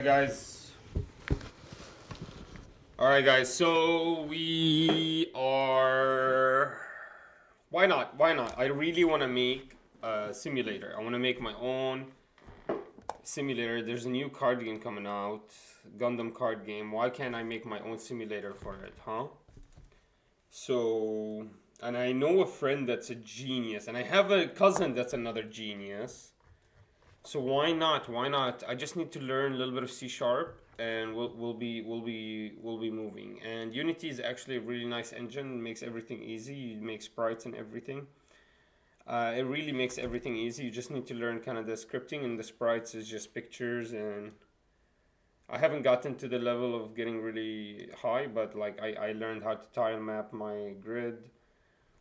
Guys, all right guys, so we are, why not, I really want to make a simulator. I want to make my own simulator. There's a new card game coming out, Gundam card game. Why can't I make my own simulator for it, huh? So, and I know a friend that's a genius, and I have a cousin that's another genius. So why not? I just need to learn a little bit of C sharp, and we'll be moving. And Unity is actually a really nice engine. It makes everything easy. You make sprites and everything. It really makes everything easy. You just need to learn kind of the scripting, and the sprites is just pictures. And I haven't gotten to the level of getting really high, but like I learned how to tile map my grid,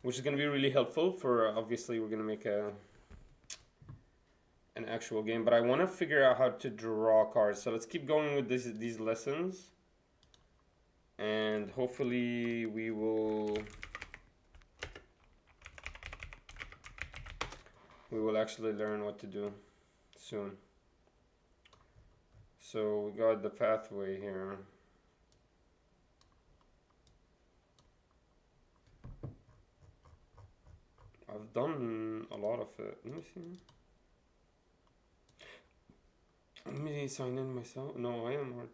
which is gonna be really helpful for obviously we're gonna make an actual game, but I want to figure out how to draw cards. So let's keep going with these lessons, and hopefully we will actually learn what to do soon. So we got the pathway here. I've done a lot of it. Let me see. Let me sign in myself. No, I am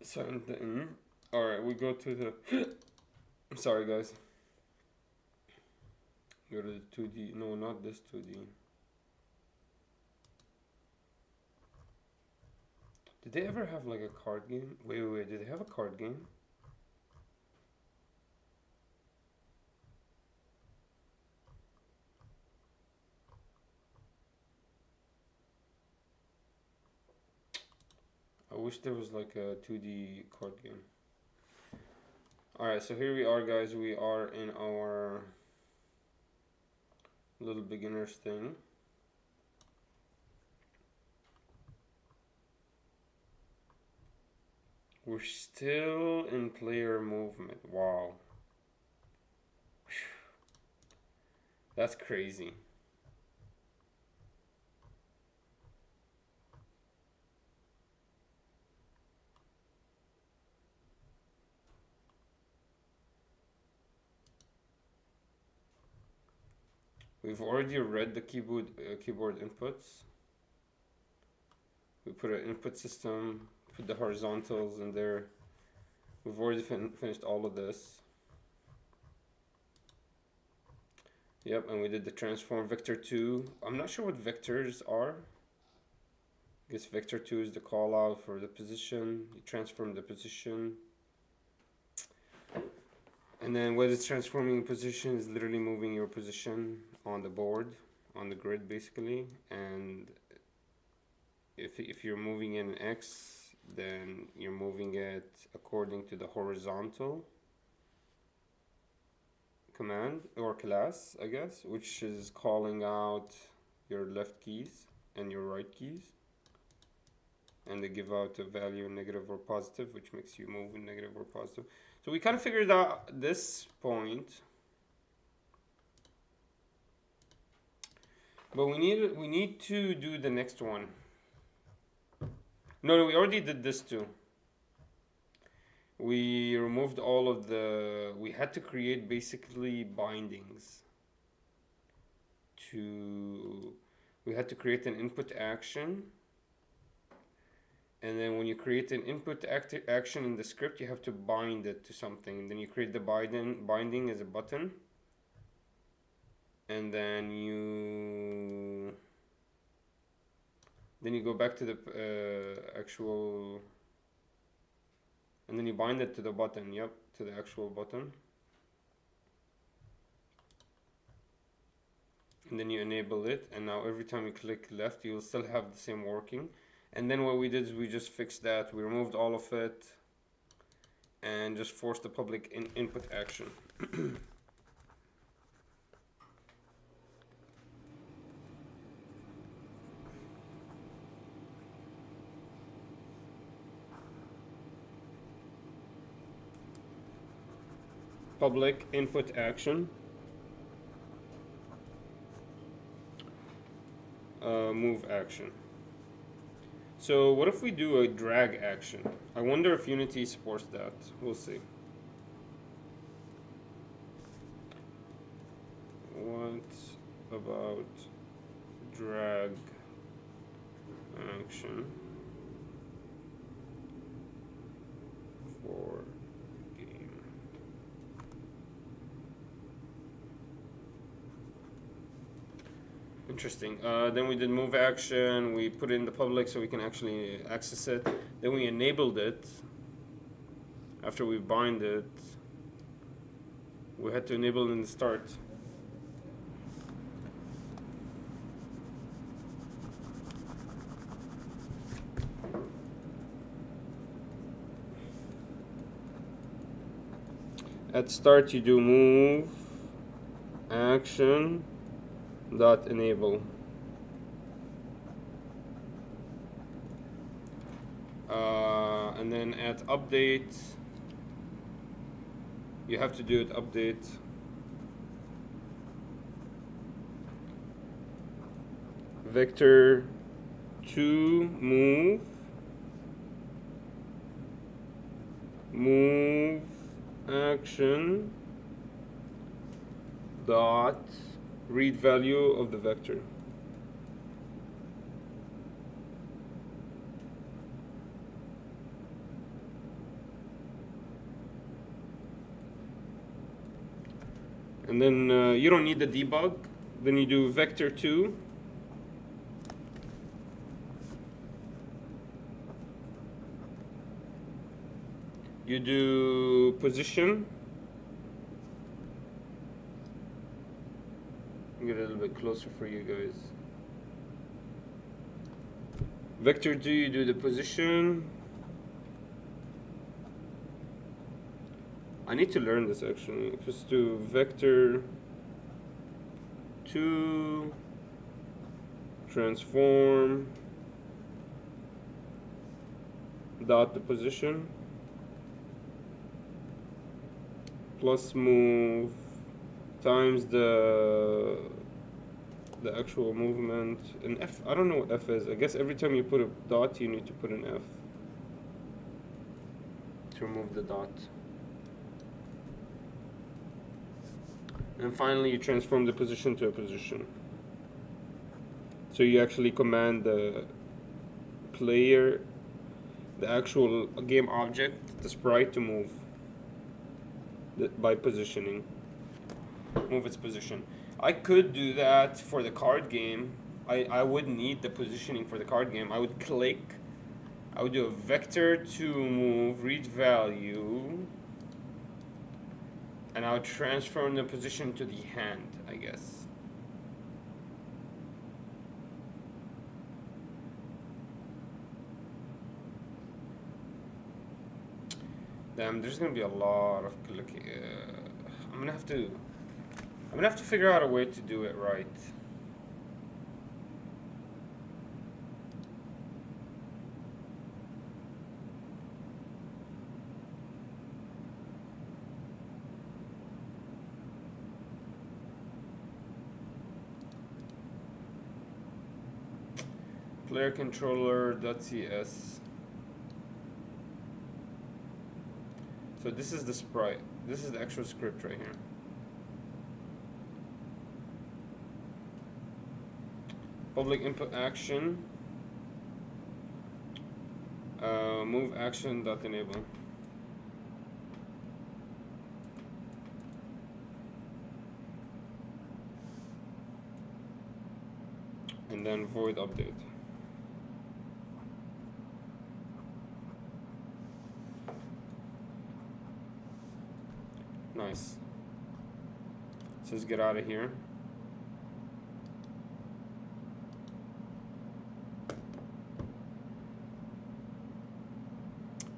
signed in. Alright, we go to the. I'm sorry, guys. Go to the 2D. No, not this 2D. Did they ever have like a card game? Wait. Did they have a card game? I wish there was like a 2D card game. Alright, so here we are, guys. We are in our little beginners thing. We're still in player movement. Wow. That's crazy. We've already read the keyboard inputs. We put an input system, put the horizontals in there. We've already finished all of this. Yep, and we did the transform vector 2. I'm not sure what vectors are. I guess vector 2 is the call out for the position. You transform the position. And then what it's transforming position is literally moving your position on the board, on the grid basically. And if you're moving in X, then you're moving it according to the horizontal command or class, I guess, which is calling out your left keys and your right keys. And they give out a value negative or positive, which makes you move in negative or positive. So we kind of figured out this point, but we need to do the next one. No, we already did this too. We removed all of the. We had to create basically bindings. We had to create an input action. And then when you create an input action in the script, you have to bind it to something. And then you create the binding as a button. And then you go back to the actual, and then you bind it to the button. Yep, to the actual button. And then you enable it, and now every time you click left, you'll still have the same working. And then what we did is we just fixed that. We removed all of it and just forced the public input action. Public input action. Move action. So what if we do a drag action? I wonder if Unity supports that. We'll see. What about drag action for game? Interesting. Then we did move action. We put it in the public so we can actually access it. Then we enabled it. After we bind it, we had to enable it in the start. At start, you do move action dot enable. And then at update, you have to do it update. Vector to move action dot read value of the vector. And then you don't need the debug. Then you do vector 2. You do position. Get a little bit closer for you guys. Vector 2, you do the position. I need to learn this actually. Just do vector 2 transform dot the position plus move times the actual movement. And F, I don't know what F is. I guess every time you put a dot, you need to put an F to remove the dot. And finally, you transform the position to a position. So you actually command the player, the actual game object, the sprite, to move by positioning. Move its position. I could do that for the card game. I would need the positioning for the card game. I would click. I would do a vector to move, read value. And I would transform the position to the hand, I guess. Damn, there's gonna be a lot of clicking. I'm gonna have to figure out a way to do it right. Player controller.cs. So this is the sprite. This is the actual script right here. Public input action. Move action dot enable. And then void update. Nice. So let's get out of here.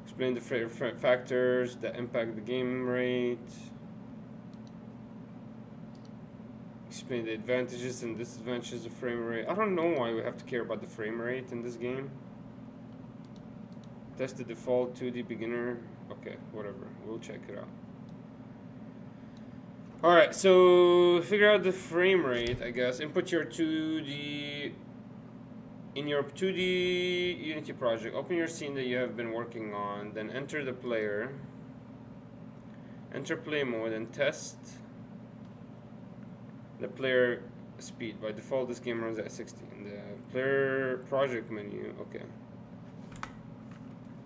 Explain the factors that impact the game rate. Explain the advantages and disadvantages of frame rate. I don't know why we have to care about the frame rate in this game. Test the default 2D beginner. Okay, whatever. We'll check it out. Alright, so figure out the frame rate, I guess. Input your 2D In your 2D Unity project, open your scene that you have been working on, then enter the player. Enter play mode and test the player speed. By default, this game runs at 60. In the player project menu, okay.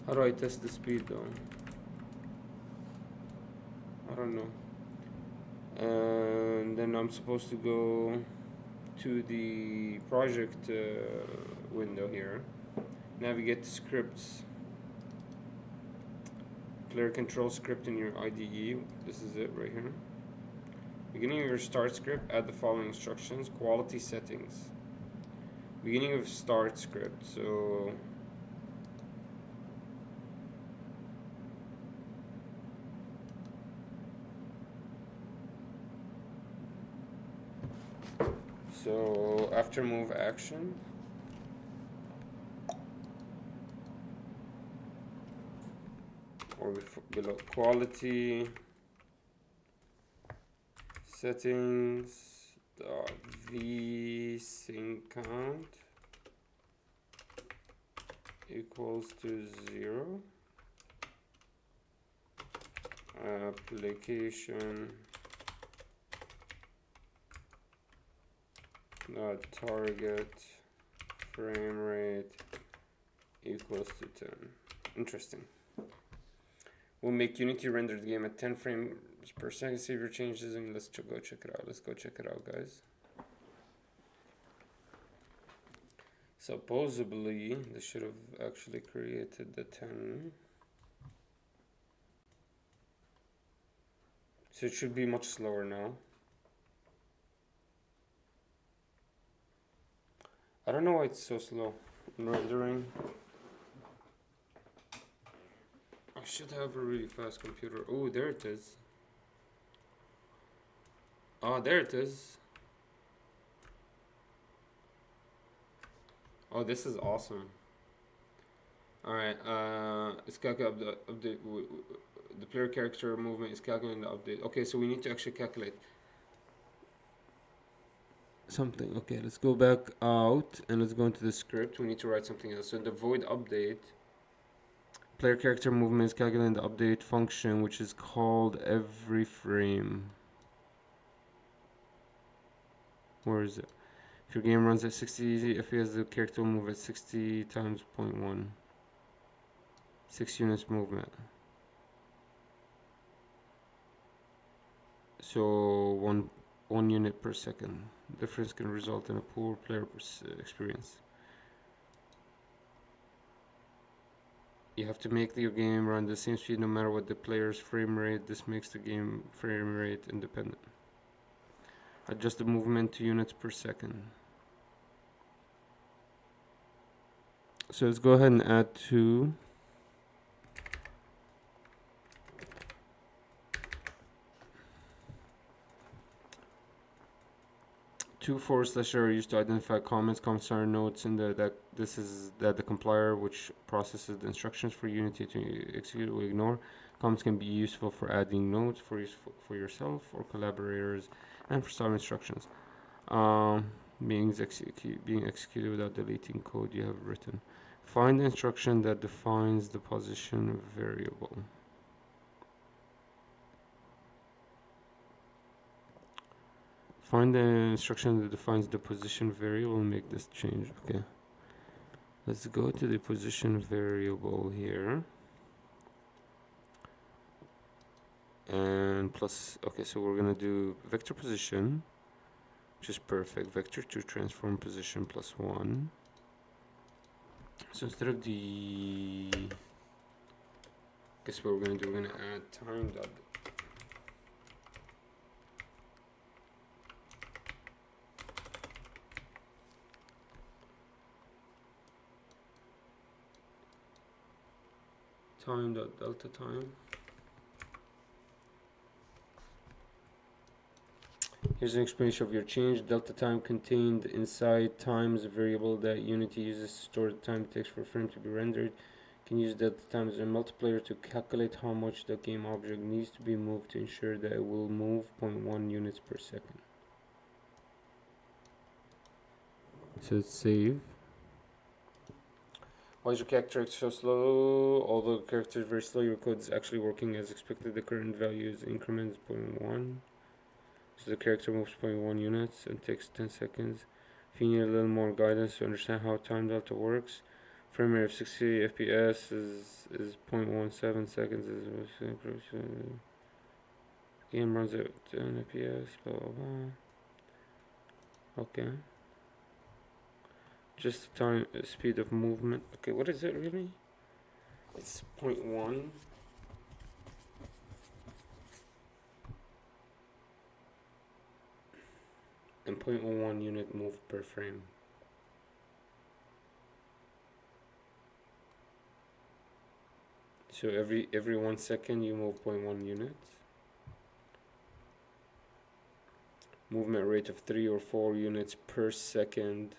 How do I test the speed though? I don't know. And then I'm supposed to go to the project window here. Navigate to scripts. Player control script in your IDE. This is it right here. Beginning of your start script, add the following instructions. Quality settings. Beginning of start script. So after move action, or below quality settings dot vsync count equals to 0. Application target frame rate equals to 10. Interesting. We'll make Unity render the game at 10 frames per second. Save your changes and let's go check it out. Let's go check it out, guys. Supposedly, they should have actually created the 10. So it should be much slower now. I don't know why it's so slow in rendering. I should have a really fast computer. Oh, there it is. Oh, there it is. Oh, this is awesome. Alright, it's calculating update. The player character movement is calculating the update. Okay, so we need to actually calculate something. Okay, let's go back out and let's go into the script. We need to write something else. So the void update, player character movement is calculating the update function, which is called every frame. Where is it? If your game runs at 60 FPS, the character will move at 60 times 0.1. 6 units movement. So one unit per second. Difference can result in a poor player experience. You have to make your game run the same speed no matter what the player's frame rate. This makes the game frame rate independent. Adjust the movement to units per second. So let's go ahead and add 2. Two // are used to identify comments. Comments are notes in the the compiler which processes the instructions for Unity to execute or ignore. Comments can be useful for adding notes for yourself or collaborators, and for some instructions being executed without deleting code you have written. Find the instruction that defines the position variable. Find the instruction that defines the position variable and make this change. Okay. Let's go to the position variable here. And plus, okay, so we're gonna do vector position, which is perfect. Vector to transform position plus 1. So instead of the, guess what we're gonna do? We're gonna add time dot delta time. Here's an explanation of your change. Delta time contained inside time is a variable that Unity uses to store the time it takes for a frame to be rendered. You can use delta time as a multiplier to calculate how much the game object needs to be moved to ensure that it will move 0.1 units per second. So let's save. Why is your character so slow? Although the character is very slow, your code is actually working as expected. The current value is increments 0.1. So the character moves 0.1 units and takes 10 seconds. If you need a little more guidance to understand how time delta works, frame rate of 60 FPS is 0.17 seconds. Game runs at 10 FPS, blah blah blah. Okay. Just the time speed of movement. Okay, what is it really? It's 0.1. And 0.01 unit moved per frame. So every 1 second you move 0.1 units. Movement rate of 3 or 4 units per second.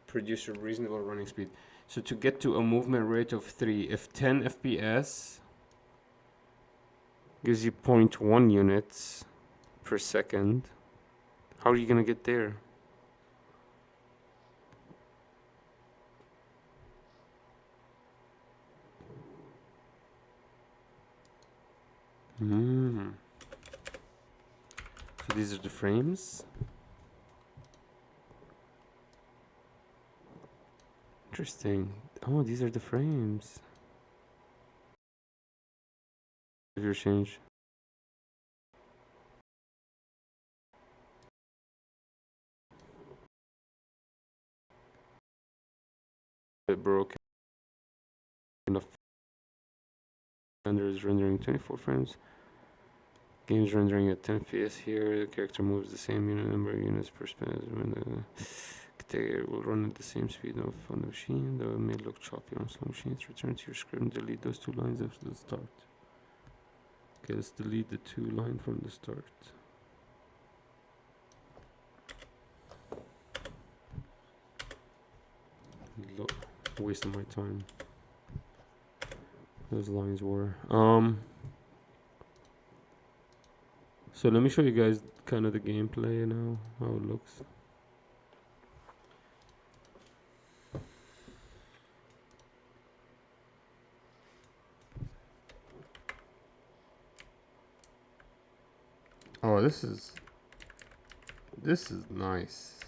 Produce a reasonable running speed. So to get to a movement rate of 3, if 10 FPS gives you 0.1 units per second, how are you gonna get there? So these are the frames. Interesting. Oh, these are the frames. Your change. It broke. Enough. Render is rendering 24 frames. Game's rendering at 10 FPS here. The character moves the same unit number of units per spin as when the container will run at the same speed of on the machine, though it may look choppy on some machines. Return to your script and delete those 2 lines after the start. Okay, let's delete the 2 lines from the start. Waste of my time. Those lines were. So let me show you guys kind of the gameplay now, how it looks. Oh, this is nice.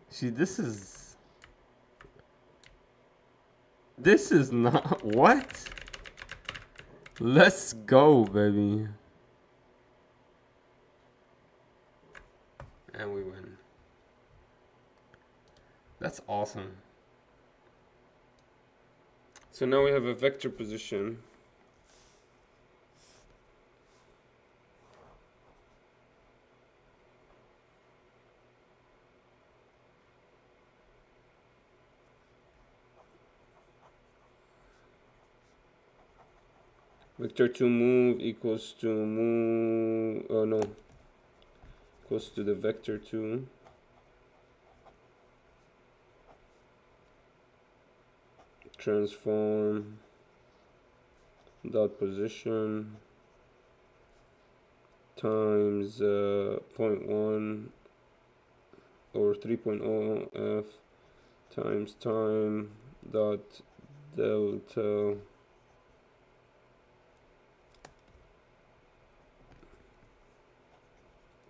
See, this is not what? Let's go, baby. And we win. That's awesome. So now we have a vector position. Vector to move equals to move, oh no, equals to the vector 2. Transform dot position times 0.1 or 3.0 f times time dot delta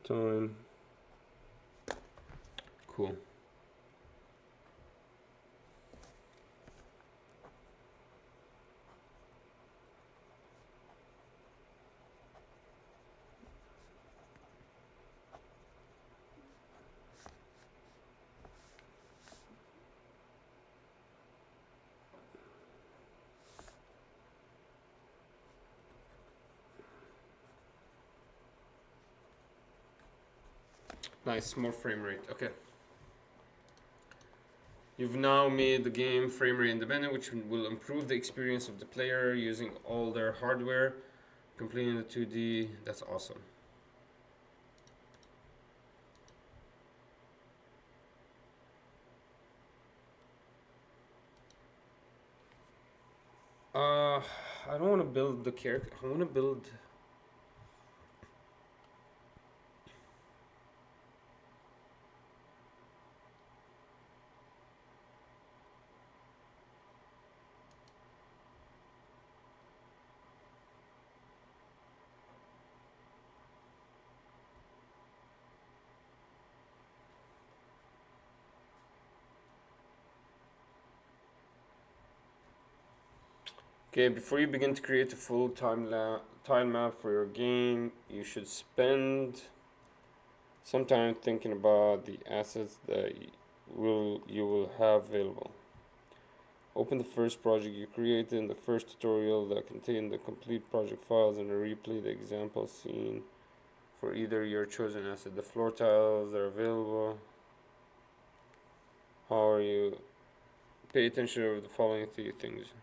time. Cool. Nice, more frame rate. Okay. You've now made the game frame rate independent, which will improve the experience of the player using all their hardware, completing the 2D. That's awesome. I don't want to build the character. I want to build. Okay, before you begin to create a full tile map for your game, you should spend some time thinking about the assets that you will have available. Open the first project you created in the first tutorial that contain the complete project files and replay the example scene for either your chosen asset. The floor tiles are available. How are you? Pay attention to the following three things.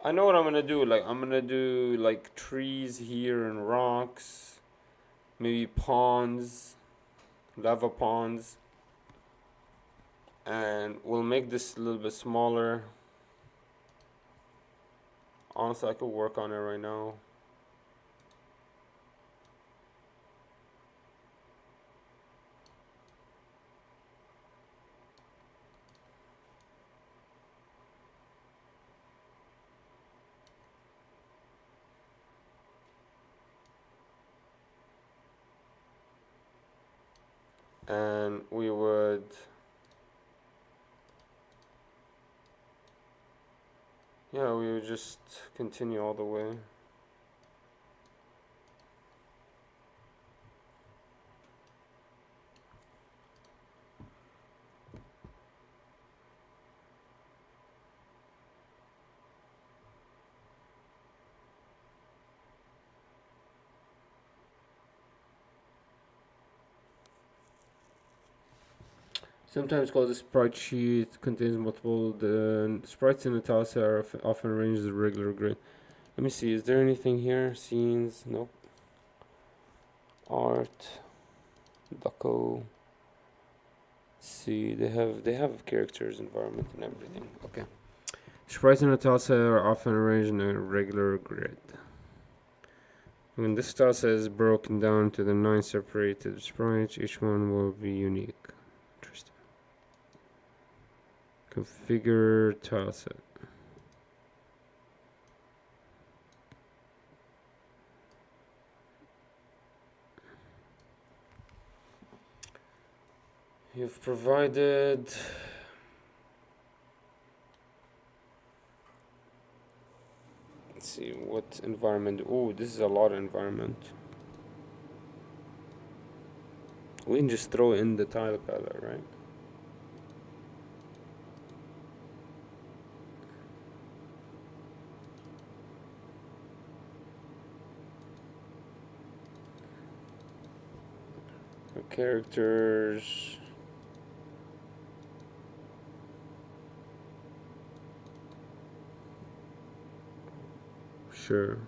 I know what I'm gonna do. Like, I'm gonna do like trees here and rocks, maybe ponds, lava ponds, and we'll make this a little bit smaller. Honestly, I could work on it right now. And we would, yeah, we would just continue all the way. Sometimes called a sprite sheet, contains multiple. The sprites in the tiles are often arranged as a regular grid. Let me see, is there anything here? Scenes? Nope. Art. Deco. See, they have characters, environment, and everything. Okay. Sprites in the tiles are often arranged in a regular grid. When this tile is broken down to the 9 separated sprites, each one will be unique. Interesting. Configure tileset. You've provided. Let's see what environment. Oh, this is a lot of environment. We can just throw in the tile palette, right? Characters. Sure.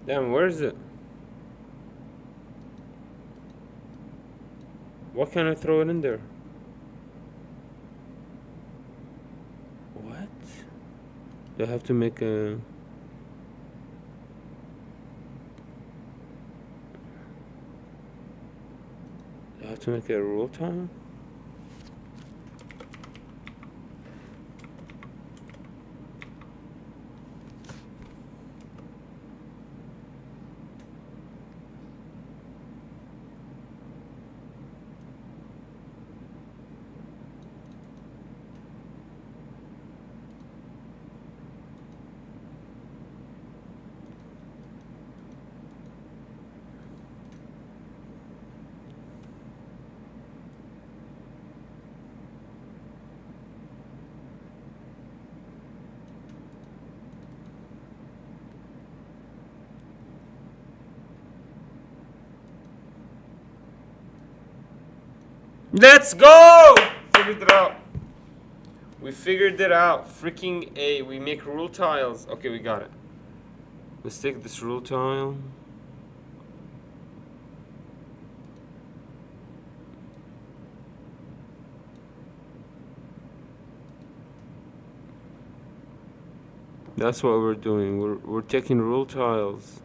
Damn, where is it? What can I throw it in there? What? Do I have to make a... Do I have to make a rule tile? Let's go! Figured it out. We figured it out. Freaking A. We make rule tiles. Okay, we got it. Let's take this rule tile. That's what we're doing. We're taking rule tiles.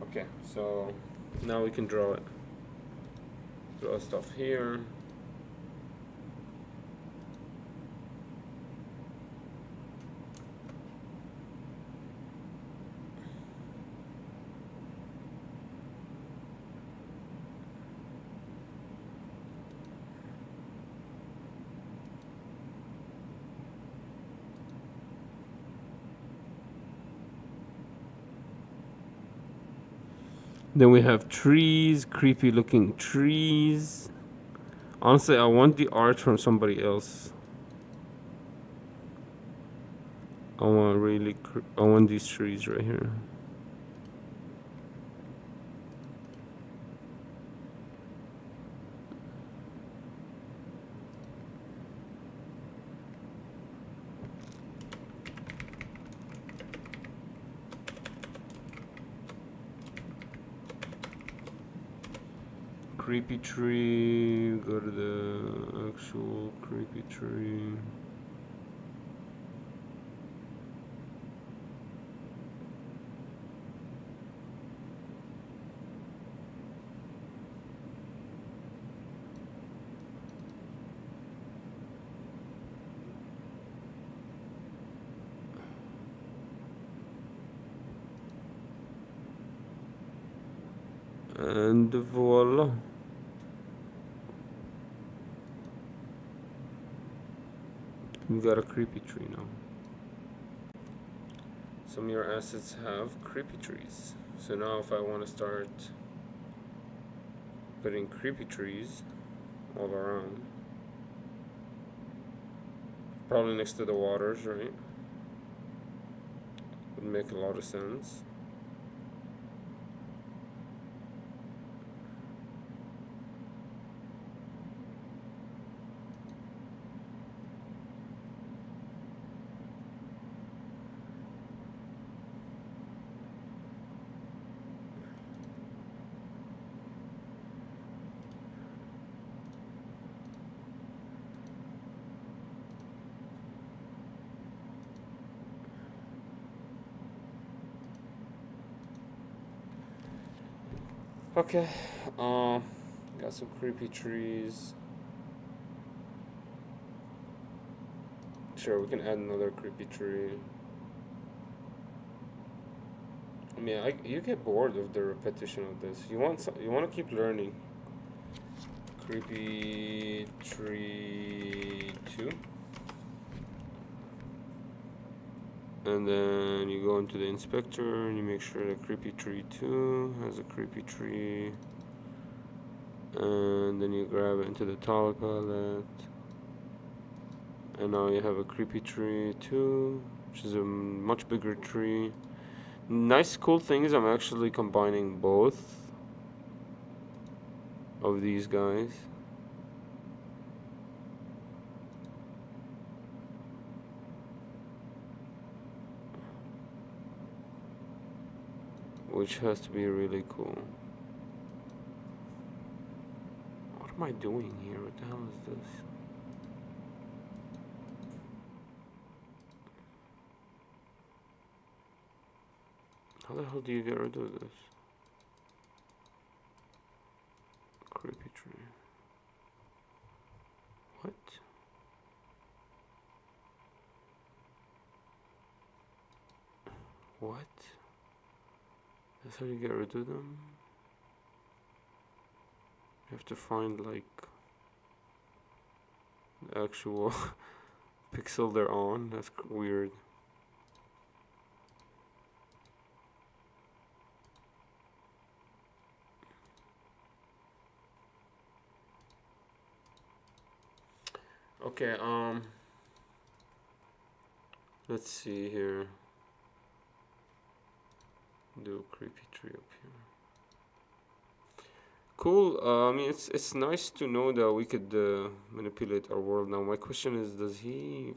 Okay, so now we can draw it. Draw stuff here. Then we have trees, creepy looking trees. Honestly, I want the art from somebody else. I want these trees right here. Creepy tree, go to the actual creepy tree. And voila. We got a creepy tree now. Some of your assets have creepy trees. So now if I want to start putting creepy trees all around, probably next to the waters, right? Would make a lot of sense. Okay, got some creepy trees. Sure, we can add another creepy tree. I mean, you get bored of the repetition of this. You want to keep learning. Creepy tree 2. And then you go into the inspector and you make sure that creepy tree 2 has a creepy tree. And then you grab it into the tile palette. And now you have a creepy tree 2, which is a much bigger tree. Nice cool thing is I'm actually combining both of these guys. Which has to be really cool. What am I doing here? What the hell is this? How the hell do you get rid of this? Creepy tree. What? What? That's how you get rid of them? You have to find like the actual pixel they're on. That's weird. Okay, let's see here. Do a creepy tree up here. Cool. I mean, it's nice to know that we could manipulate our world now. My question is, does he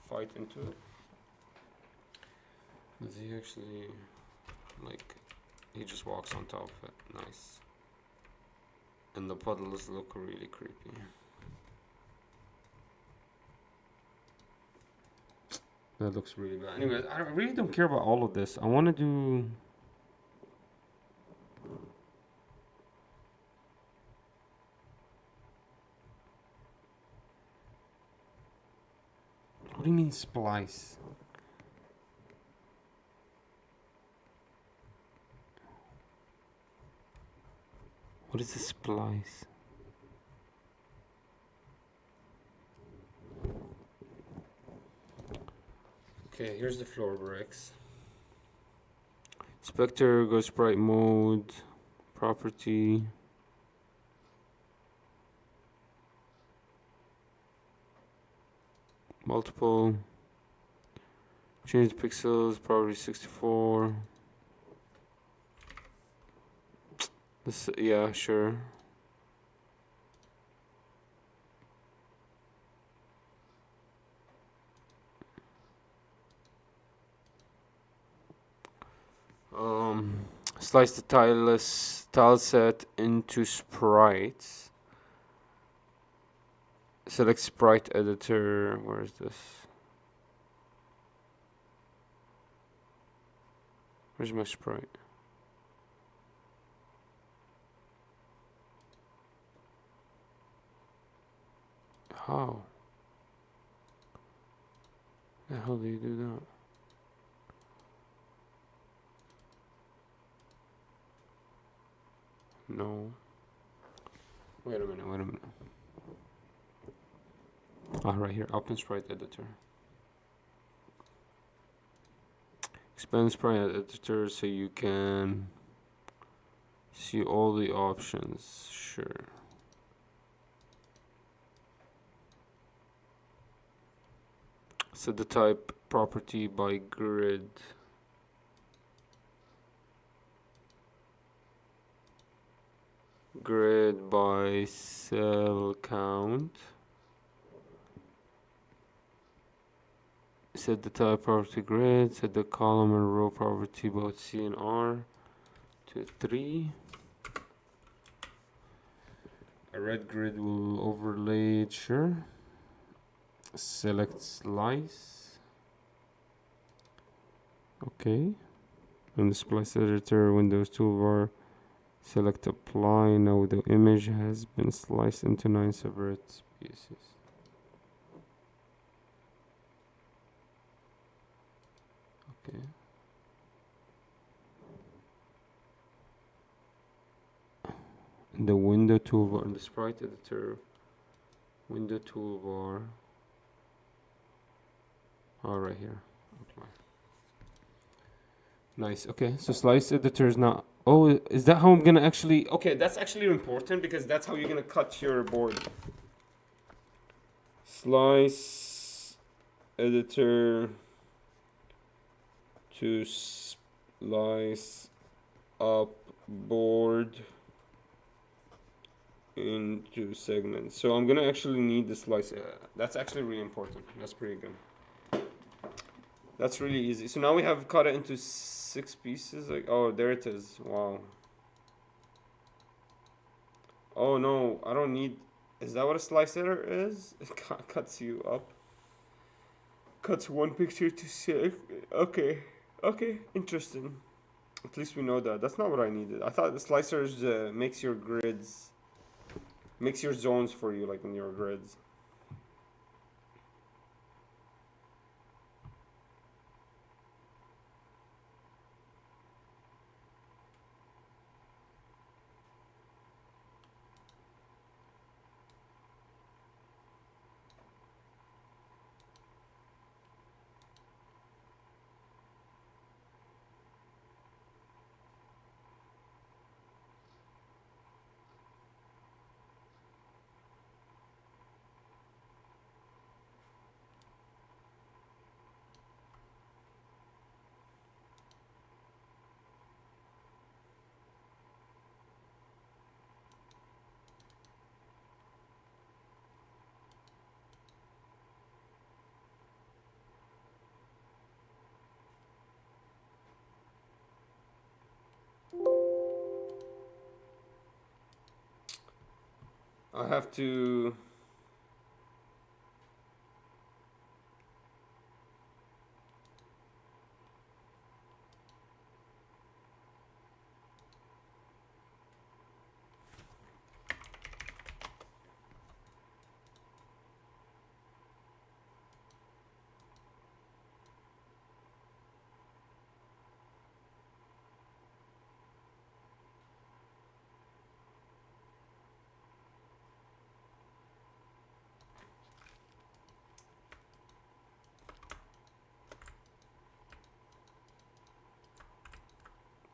fight into it? Does he actually, like, he just walks on top of it? Nice. And the puddles look really creepy. That looks really bad. Anyways, I really don't care about all of this. I want to do. What do you mean splice? What is a splice? Okay, here's the floor bricks. Spectre, go sprite mode, property. Multiple. Change the pixels, property 64. This, yeah, sure. Slice the tile set into sprites. Select sprite editor. Where is this? Where's my sprite? How? The hell do you do that? No. Wait a minute. Ah, right here. Open sprite editor. Expand sprite editor so you can see all the options. Sure. Set the type property by grid. Grid by cell count. Set the type property grid. Set the column and row property both C and R to 3. A red grid will overlay it, sure. Select slice. Okay. On the splice editor, Windows toolbar, select apply. Now the image has been sliced into 9 separate pieces. Okay. In the window toolbar, in the sprite editor, window toolbar. Oh, right here. Apply. Nice. Okay, so slice editor is not. Oh, is that how I'm gonna actually? Okay, that's actually important because that's how you're gonna cut your board. Slice editor to slice up board into segments. So I'm gonna actually need the slice. That's actually really important. That's pretty good. That's really easy. So now we have cut it into 6 pieces. Like, oh, there it is. Wow. Oh no, I don't need. Is that what a slicer is? It cuts you up. Cuts one picture to 6. Okay. Okay. Interesting. At least we know that. That's not what I needed. I thought the slicers makes your grids, makes your zones for you, like in your grids. I have to.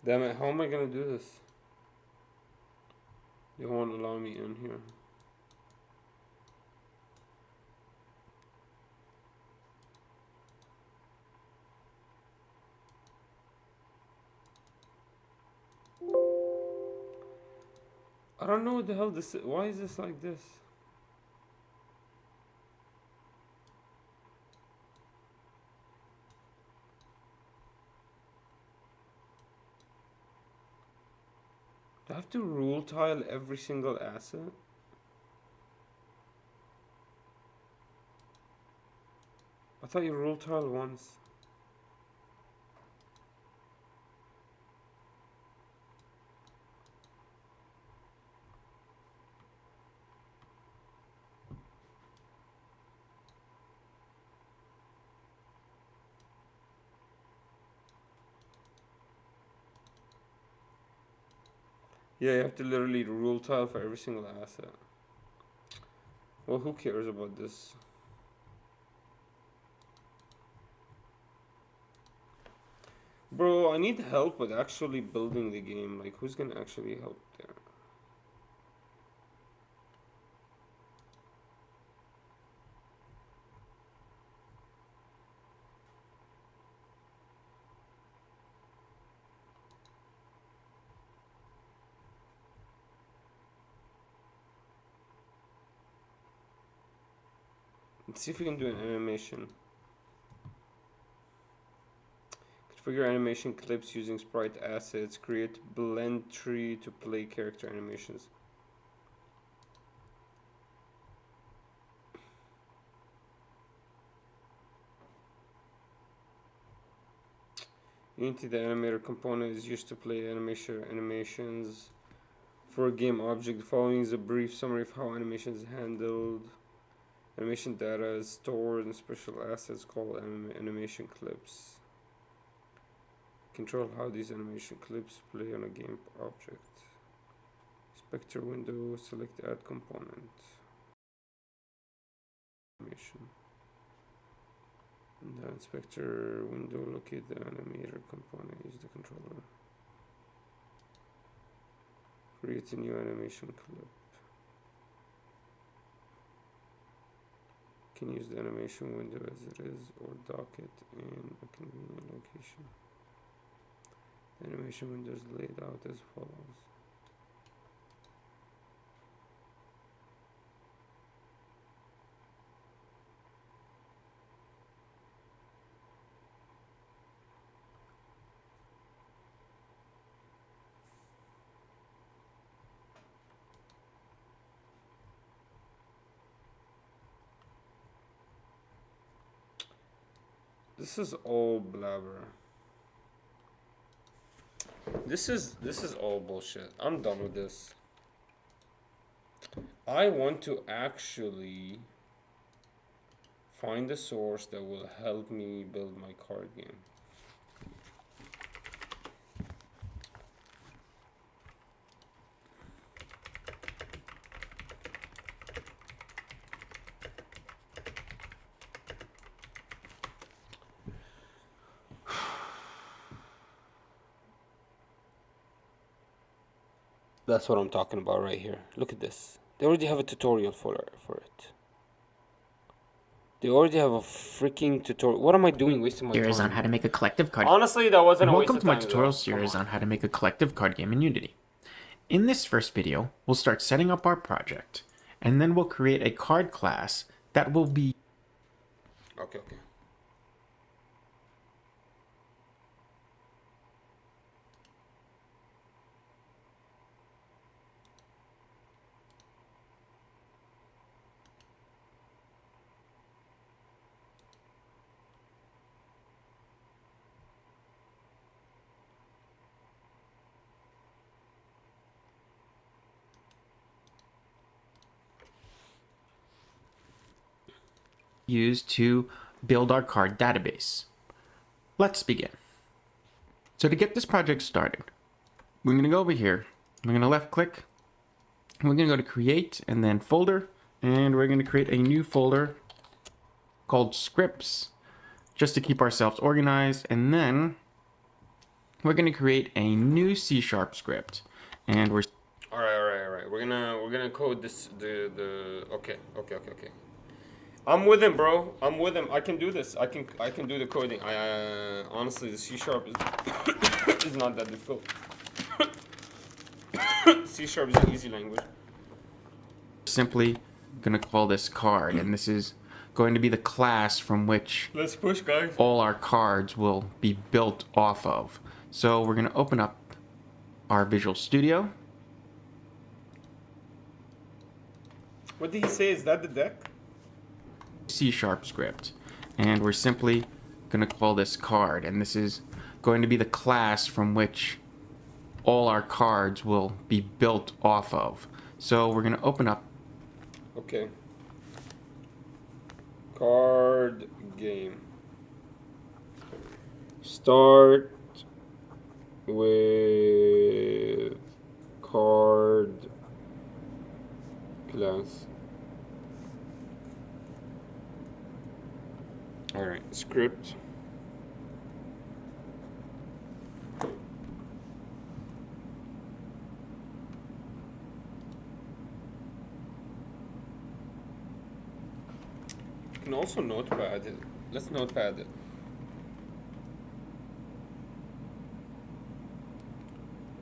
Damn it! How am I gonna do this? They won't allow me in here. I don't know what the hell this is. Why is this like this? Do I have to rule tile every single asset? I thought you rule tile once. Yeah, you have to literally rule tile for every single asset. Well, who cares about this? Bro, I need help with actually building the game. Like, who's gonna actually help there? Let's see if we can do an animation. Configure animation clips using sprite assets. Create blend tree to play character animations. Unity, the animator component, is used to play animations for a game object. The following is a brief summary of how animation is handled. Animation data is stored in special assets called animation clips. Control how these animation clips play on a game object. Inspector window, select add component. Animation. In the inspector window, locate the animator component, use the controller. Create a new animation clip. You can use the animation window as it is or dock it in a convenient location. The animation window is laid out as follows. This is all blabber. This is all bullshit. I'm done with this. I want to actually find a source that will help me build my card game. That's what I'm talking about right here. Look at this. They already have a tutorial for it. They already have a freaking tutorial. What am I doing wasting my time? Series on how to make a collective card. Honestly, that wasn't a waste Welcome of to my time. tutorial series on how to make a collective card game in Unity. In this first video, we'll start setting up our project, and then we'll create a card class that will be... Okay. use to build our card database. Let's begin. So to get this project started, we're going to go over here. We're going to left click. We're going to go to create and then folder. And we're going to create a new folder called scripts just to keep ourselves organized. And then we're going to create a new C# script. And we're all right. We're gonna code this. Okay. I'm with him, bro. I'm with him. I can do this. I can do the coding. I honestly, the C# is is not that difficult. C# is an easy language. simply going to call this card, and this is going to be the class from which Let's push, guys. all our cards will be built off of. So we're going to open up our Visual Studio. What did he say? Is that the deck? C# script, and we're simply going to call this card, and this is going to be the class from which all our cards will be built off of. So we're going to open up. Okay. Card game. Start with card class. All right, script. You can also notepad it. Let's notepad it.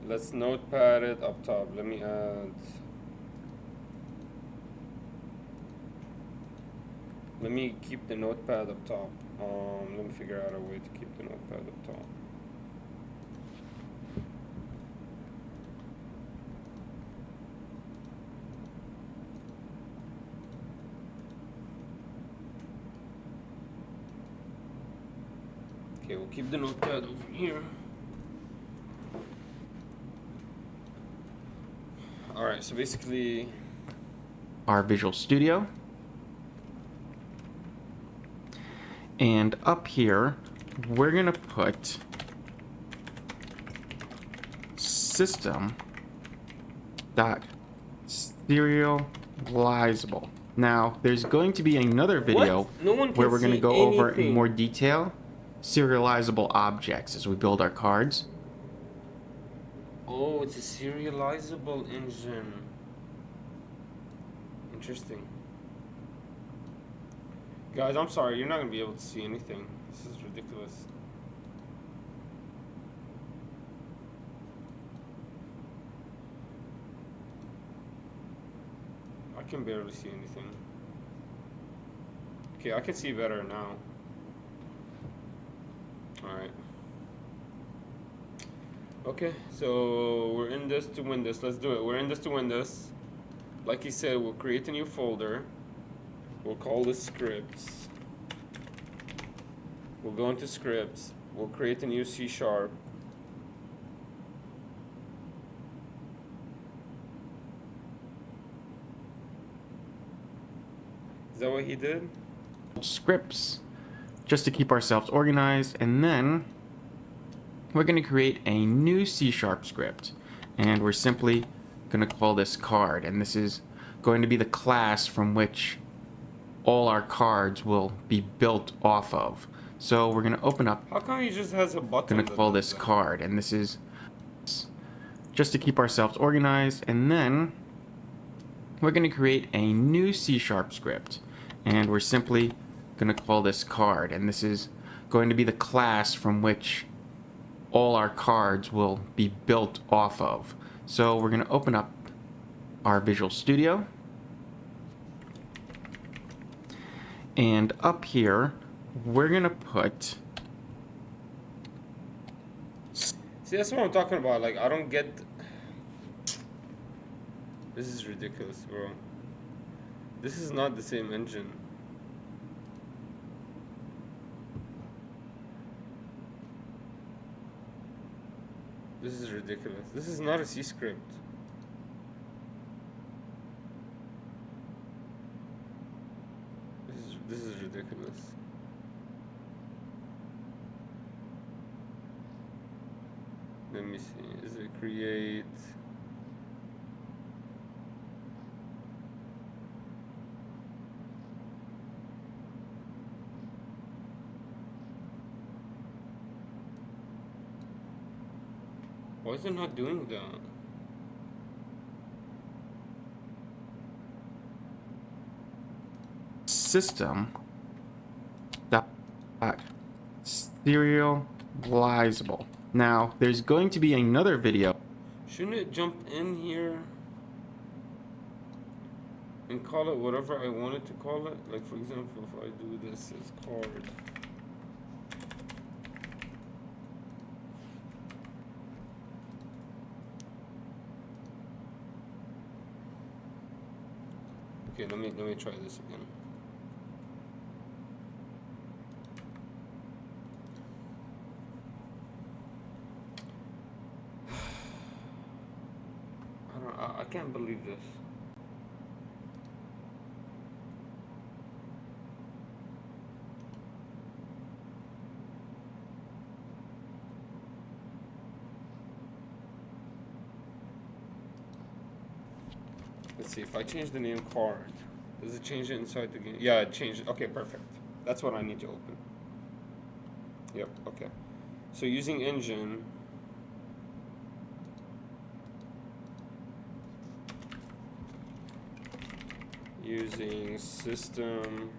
Let's notepad it up top. Let me add. Let me keep the notepad up top. Let me figure out a way to keep the notepad up top. Okay, we'll keep the notepad over here. Alright, so basically Our Visual Studio. And up here, we're going to put system.serializable. Now, there's going to be another video where we're going to go over in more detail serializable objects as we build our cards. Oh, it's a serializable engine. Interesting. Guys, I'm sorry, you're not gonna be able to see anything. This is ridiculous. I can barely see anything. Okay, I can see better now. Alright. Okay, so we're in this to win this. Let's do it. We're in this to win this. Like he said, we'll create a new folder. We'll call this scripts. We'll go into scripts. We'll create a new C#. Is that what he did? Scripts, just to keep ourselves organized, and then we're going to create a new C# script, and we're simply going to call this card, and this is going to be the class from which all our cards will be built off of. So we're going to open up. How come he just has a button? Going to call this card, and this is just to keep ourselves organized, and then we're going to create a new C# script, and we're simply going to call this card, and this is going to be the class from which all our cards will be built off of. So we're going to open up our Visual Studio, and up here we're going to put. See, that's what I'm talking about. Like, I don't get. This is ridiculous, bro. This is not the same engine. This is ridiculous. This is not a C script. This is ridiculous. ridiculous. Let me see. Is it create? Why is it not doing that? System dot serializable. Now, there's going to be another video. Shouldn't it jump in here and call it whatever I want it to call it? Like, for example, if I do this as card. Okay, let me try this again. I can't believe this. Let's see, if I change the name card, does it change it inside the game? Yeah, it changed it. Okay, perfect. That's what I need to open. Yep, okay. So using engine, using system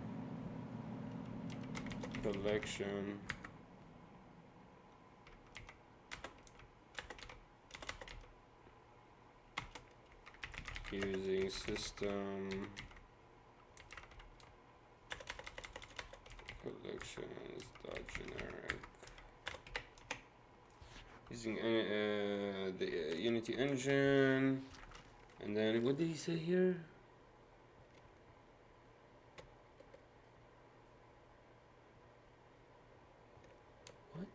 collection using system collections dot generic using the Unity engine, and then what did he say here? What?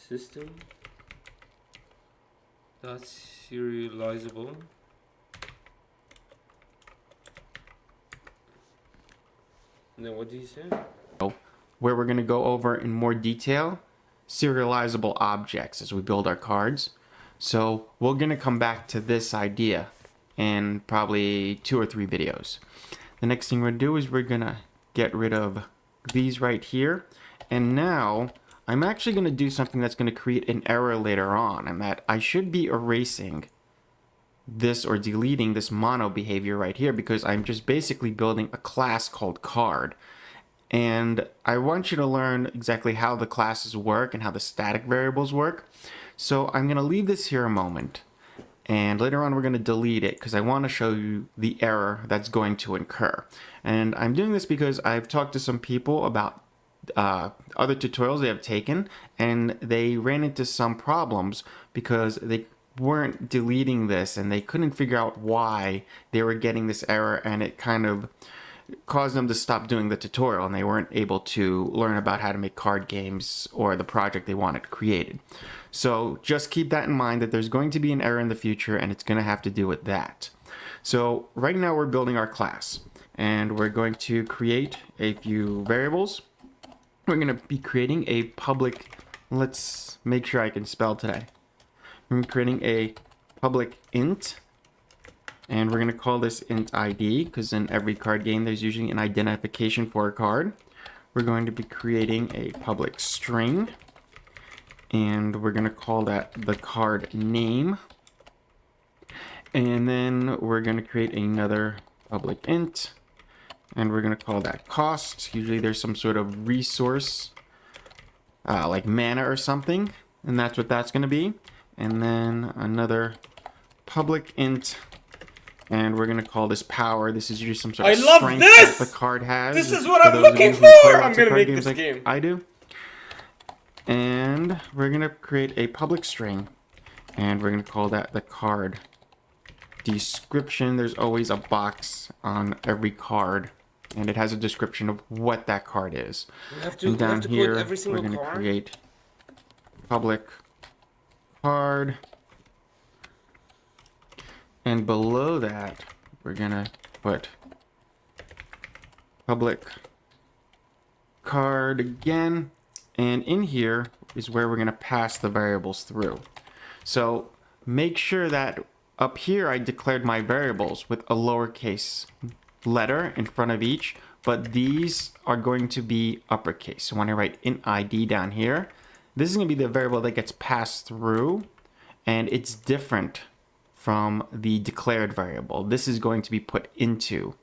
System dot serializable. And then what did he say? Where we're going to go over in more detail serializable objects as we build our cards. So we're going to come back to this idea in probably 2 or 3 videos. The next thing we're going to do is we're going to get rid of these right here. And now I'm actually going to do something that's going to create an error later on, and that I should be erasing this or deleting this mono behavior right here, because I'm just basically building a class called card. And I want you to learn exactly how the classes work and how the static variables work. So I'm going to leave this here a moment, and later on we're going to delete it because I want to show you the error that's going to incur. And I'm doing this because I've talked to some people about other tutorials they have taken, and they ran into some problems because they weren't deleting this and they couldn't figure out why they were getting this error, and it kind of caused them to stop doing the tutorial, and they weren't able to learn about how to make card games or the project they wanted created. So just keep that in mind, that there's going to be an error in the future, and it's going to have to do with that. So right now we're building our class, and we're going to create a few variables. We're going to be creating a public, let's make sure I can spell today. We're creating a public int, and we're going to call this int ID, because in every card game there's usually an identification for a card. We're going to be creating a public string, and we're going to call that the card name. And then we're going to create another public int, and we're going to call that cost. Usually there's some sort of resource, like mana or something, and that's what that's going to be. And then another public int, and we're going to call this power. This is usually some sort of strength that the card has. This is what I'm looking for! I'm going to make this game. I do. And we're going to create a public string, and we're going to call that the card description. There's always a box on every card, and it has a description of what that card is. And down here, we're going to create public card, and below that we're going to put public card again. And in here is where we're going to pass the variables through. So make sure that up here I declared my variables with a lowercase letter in front of each, but these are going to be uppercase. So when I write int ID down here, this is going to be the variable that gets passed through, and it's different from the declared variable. This is going to be put into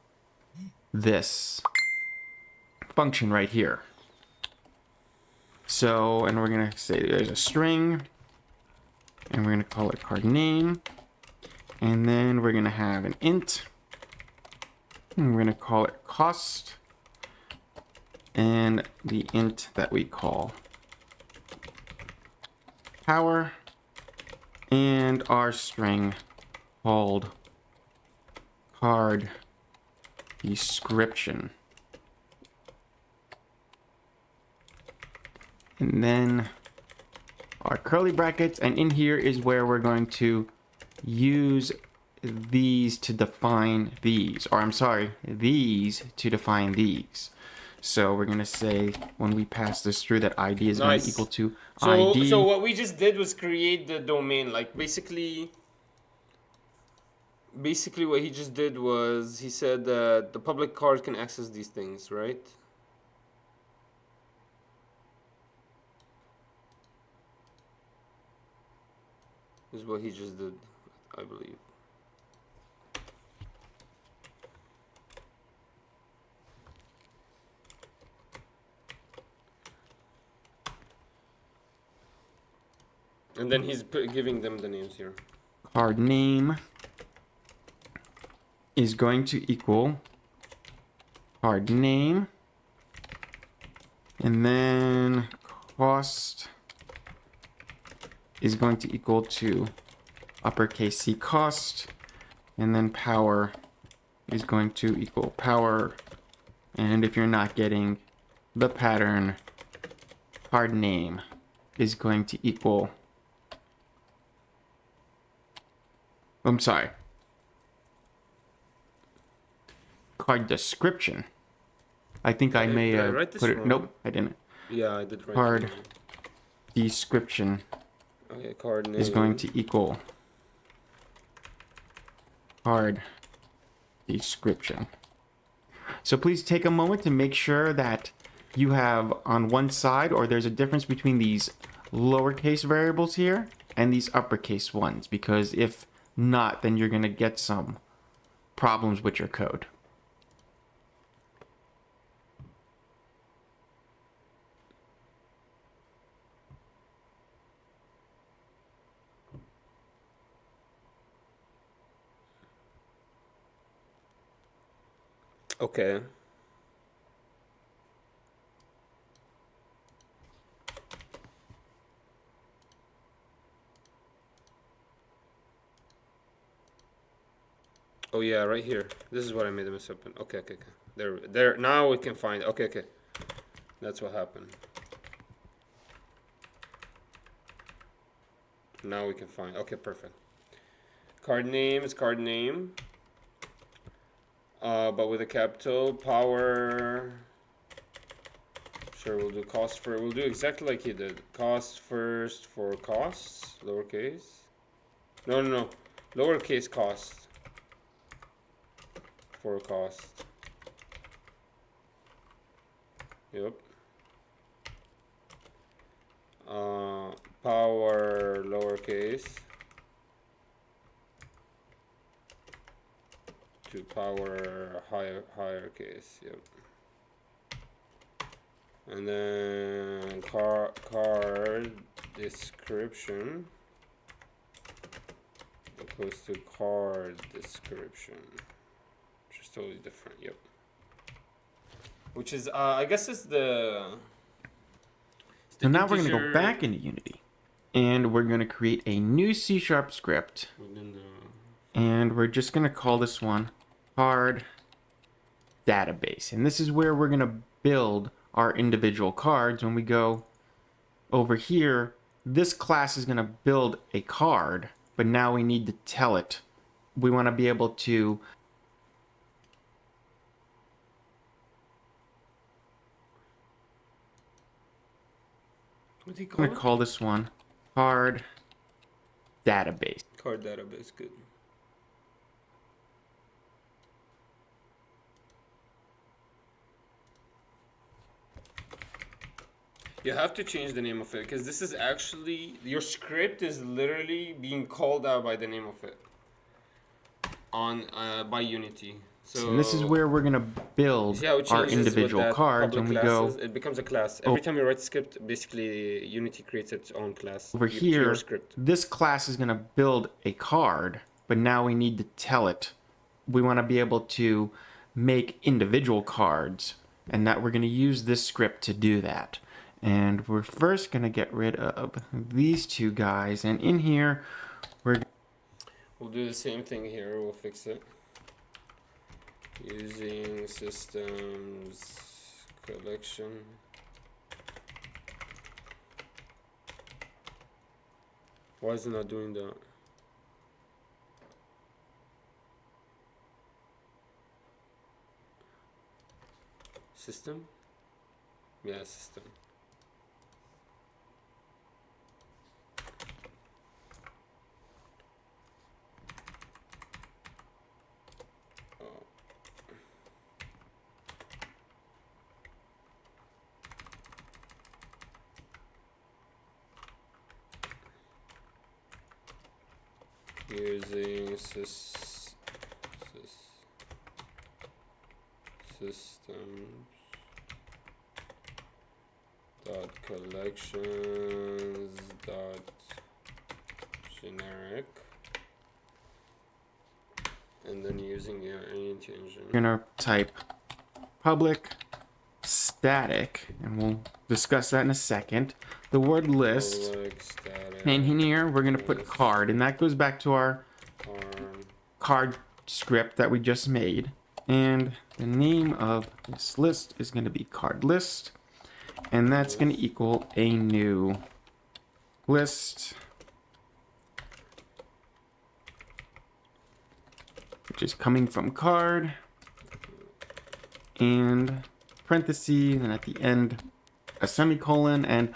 this function right here. So, and we're going to say there's a string, and we're going to call it card name, and then we're going to have an int, and we're going to call it cost, and the int that we call power, and our string called card description. And then our curly brackets, and in here is where we're going to use these to define these, or I'm sorry, these to define these. So we're going to say when we pass this through that ID is going to equal to ID. So what we just did was create the domain. Like basically what he just did was he said that the public card can access these things, right? This is what he just did, I believe. And then he's giving them the names here. Card name is going to equal card name, and then cost is going to equal to uppercase C cost, and then power is going to equal power. And if you're not getting the pattern, card name is going to equal, I'm sorry, card description. I think I may have put it, wrong? nope, I didn't. Yeah, I did write Card it wrong. Description Okay, card name is going to equal card description. So please take a moment to make sure that you have on one side, or there's a difference between these lowercase variables here and these uppercase ones, because if not, then you're going to get some problems with your code. Okay. Oh yeah, right here. This is what I made a mess up in. Okay. There. Now we can find. Okay. That's what happened. Now we can find. Okay, perfect. Card name is card name. But with a capital. Power. Sure, we'll do cost first. We'll do exactly like he did. Cost first for costs. Lowercase. No. Lowercase cost. For cost. Yep. Power lowercase to power higher case. Yep. And then card description equals to card description. Totally different, yep. Which is, I guess it's the So now we're going to go back into Unity, and we're going to create a new C# script, and we're just going to call this one card database. And this is where we're going to build our individual cards. When we go over here, this class is going to build a card, but now we need to tell it. We want to be able to What do you I'm call gonna it? call this one card database. Card database. Good. You have to change the name of it because this is actually your script is literally being called out by the name of it on by Unity. And this is So where we're gonna you build see how it our changes with individual that cards public when we classes? go It becomes a class. Every time you write a script, basically Unity creates its own class over to your here. script. This class is gonna build a card, but now we need to tell it. We want to be able to make individual cards, and that we're gonna use this script to do that. And we're first gonna get rid of these two guys, and in here we're We'll do the same thing here. We'll fix it using systems collection. Why is it not doing that? System? Yeah, system. Oh. Using systems dot collections dot generic, and then using your Unity engine. gonna type public static, and we'll discuss that in a second. The word list, Public static and in here we're gonna put list card, and that goes back to our arm card script that we just made. And the name of this list is going to be card list, and that's going to equal a new list, which is coming from card, and parentheses, and at the end a semicolon. And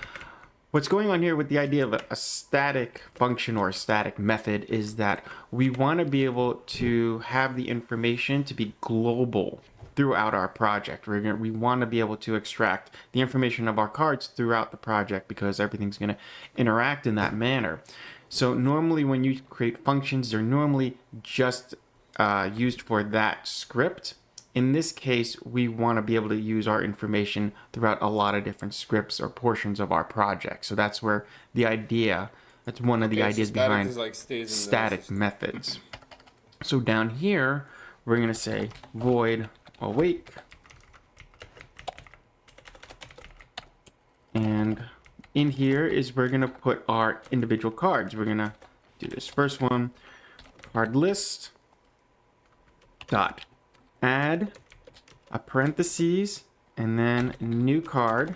what's going on here with the idea of a static function or a static method is that we want to be able to have the information to be global throughout our project. We want to be able to extract the information of our cards throughout the project because everything's going to interact in that manner. So normally when you create functions, they're normally just used for that script. In this case, we want to be able to use our information throughout a lot of different scripts or portions of our project. So that's where the idea, that's one of the ideas behind is like stays in static methods. So down here, we're going to say void awake. And in here is we're going to put our individual cards. We're going to do this first one, card list dot add a parentheses and then new card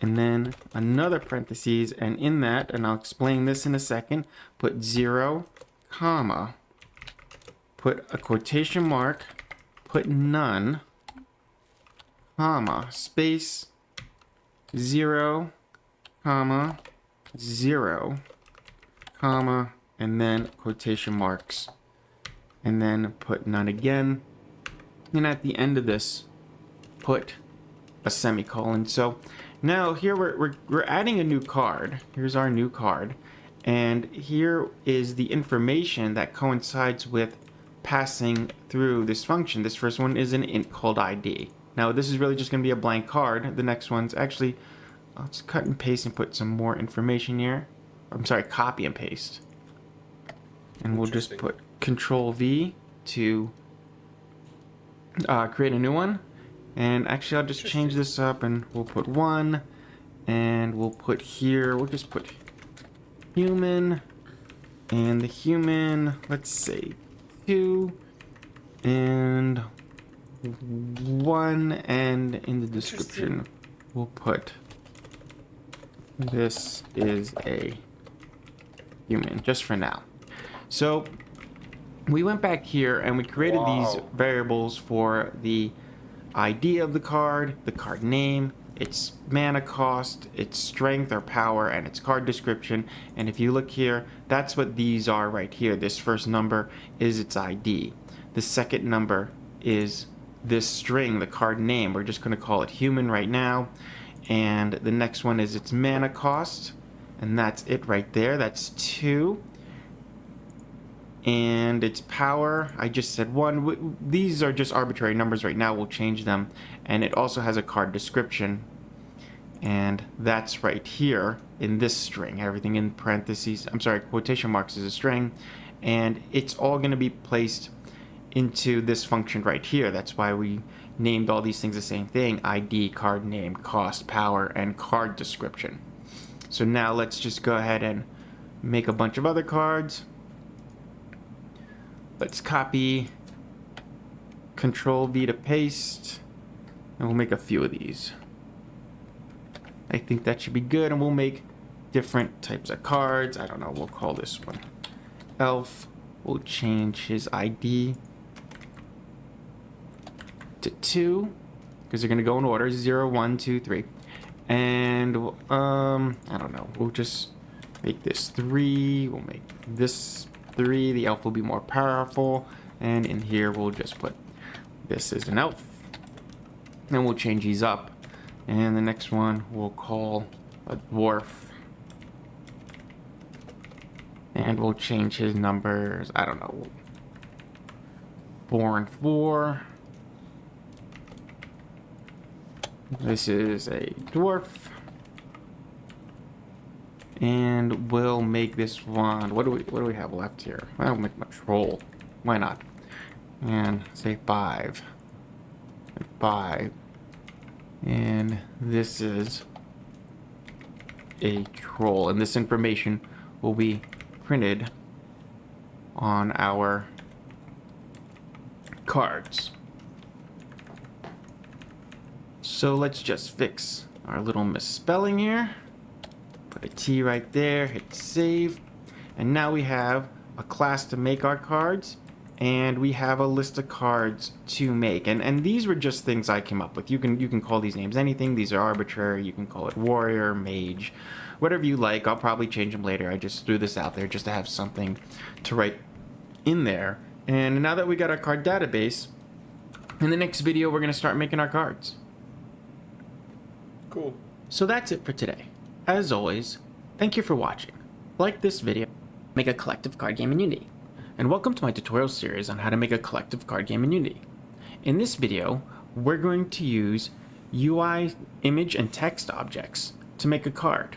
and then another parentheses, and in that, and I'll explain this in a second, put 0 comma, put a quotation mark, put none, comma, space, 0 comma 0 comma, and then quotation marks, and then put none again, and at the end of this put a semicolon. So now here we're adding a new card. Here's our new card, and here is the information that coincides with passing through this function. This first one is an int called ID. Now this is really just going to be a blank card. The next one's actually, I'll just cut and paste and put some more information here. I'm sorry, copy and paste. And we'll just put Control V to create a new one. And actually I'll just change this up and we'll put 1, and we'll put here, we'll just put human, and the human, let's say 2, and 1, and in the description we'll put this is a human, just for now. So we went back here and we created these variables for the ID of the card name, its mana cost, its strength or power, and its card description. And if you look here, that's what these are right here. This first number is its ID. The second number is this string, the card name. We're just going to call it human right now. And the next one is its mana cost. And that's it right there. That's 2. And its power, I just said 1. These are just arbitrary numbers right now. We'll change them. And it also has a card description. And that's right here in this string. Everything in parentheses, I'm sorry, quotation marks is a string. And it's all going to be placed into this function right here. That's why we named all these things the same thing: ID, card name, cost, power, and card description. So now let's just go ahead and make a bunch of other cards. Let's copy, Control V to paste, and we'll make a few of these. I think that should be good, and we'll make different types of cards. I don't know, we'll call this one Elf. We'll change his ID to 2, because they're going to go in order: 0, 1, 2, 3. And, I don't know, we'll just make this 3, we'll make this 3, the elf will be more powerful, and in here we'll just put this is an elf. Then we'll change these up, and the next one we'll call a dwarf, and we'll change his numbers, I don't know, born 4. This is a dwarf. And we'll make this one. What do we have left here? I'll make my troll. Why not? And say 5. 5. And this is a troll. And this information will be printed on our cards. So let's just fix our little misspelling here. Put a T right there, hit save. And now we have a class to make our cards, and we have a list of cards to make. And these were just things I came up with. You can call these names anything. These are arbitrary. You can call it warrior, mage, whatever you like. I'll probably change them later. I just threw this out there just to have something to write in there. And now that we got our card database, in the next video we're going to start making our cards. Cool. So that's it for today. As always, thank you for watching. Like this video, make a collective card game in Unity. And welcome to my tutorial series on how to make a collective card game in Unity. In this video, we're going to use UI, image, and text objects to make a card.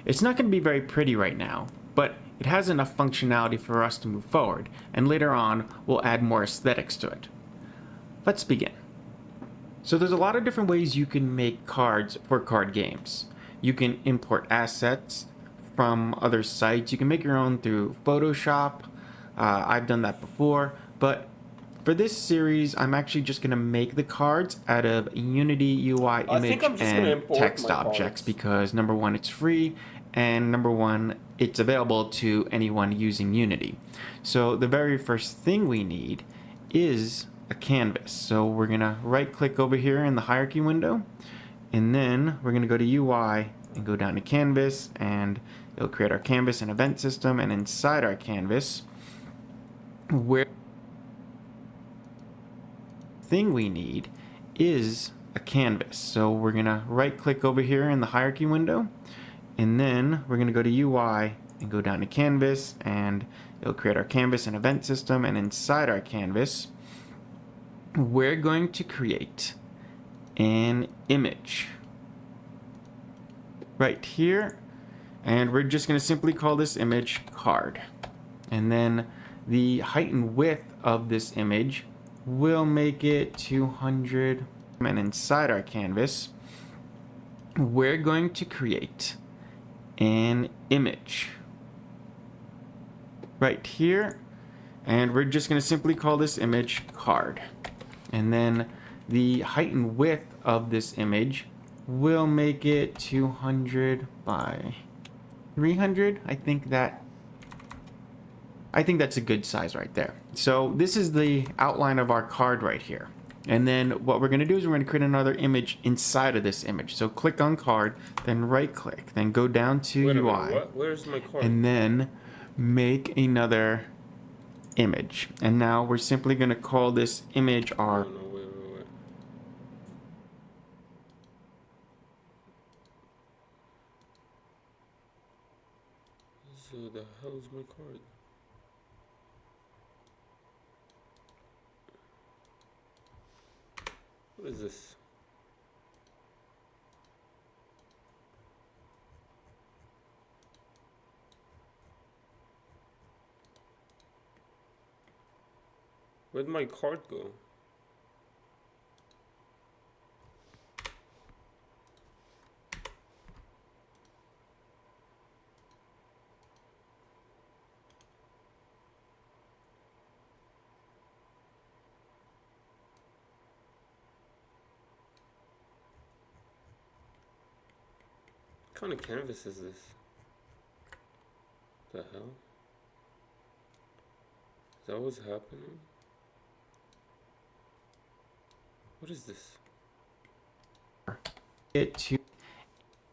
It's not going to be very pretty right now, but it has enough functionality for us to move forward, and later on, we'll add more aesthetics to it. Let's begin. So there's a lot of different ways you can make cards for card games. You can import assets from other sites. You can make your own through Photoshop. I've done that before, but for this series, I'm actually just going to make the cards out of Unity UI image and text objects because number one, it's free, and number one, it's available to anyone using Unity. So the very first thing we need is a canvas. So we're gonna right click over here in the hierarchy window, and then we're gonna go to UI and go down to canvas, and it'll create our canvas and event system. And inside our canvas, where thing we need is a canvas. So we're gonna right click over here in the hierarchy window, and then we're gonna go to UI and go down to canvas, and it'll create our canvas and event system. And inside our canvas, we're going to create an image right here, and we're just going to simply call this image card. And then the height and width of this image, we'll make it 200. And inside our canvas, we're going to create an image right here, and we're just going to simply call this image card. And then the height and width of this image, we'll make it 200 by 300. I think that's a good size right there. So this is the outline of our card right here. And then what we're going to do is we're going to create another image inside of this image. So click on card, then right click, then go down to Wait a UI. minute, what? Where's my card? And then make another image. And now we're simply going to call this image our... No, wait. So the hell is my card? What is this? Where'd my card go? What kind of canvas is this? The hell? Is that what's happening? What is this?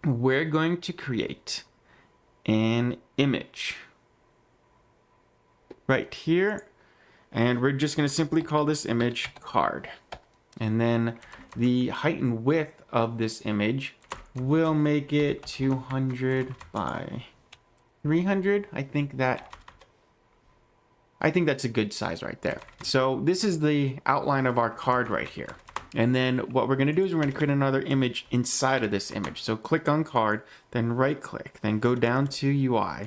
We're going to create an image right here, and we're just going to simply call this image card. And then the height and width of this image, we'll make it 200 by 300. I think that's a good size right there. So this is the outline of our card right here. And then what we're going to do is we're going to create another image inside of this image. So click on card, then right click, then go down to UI,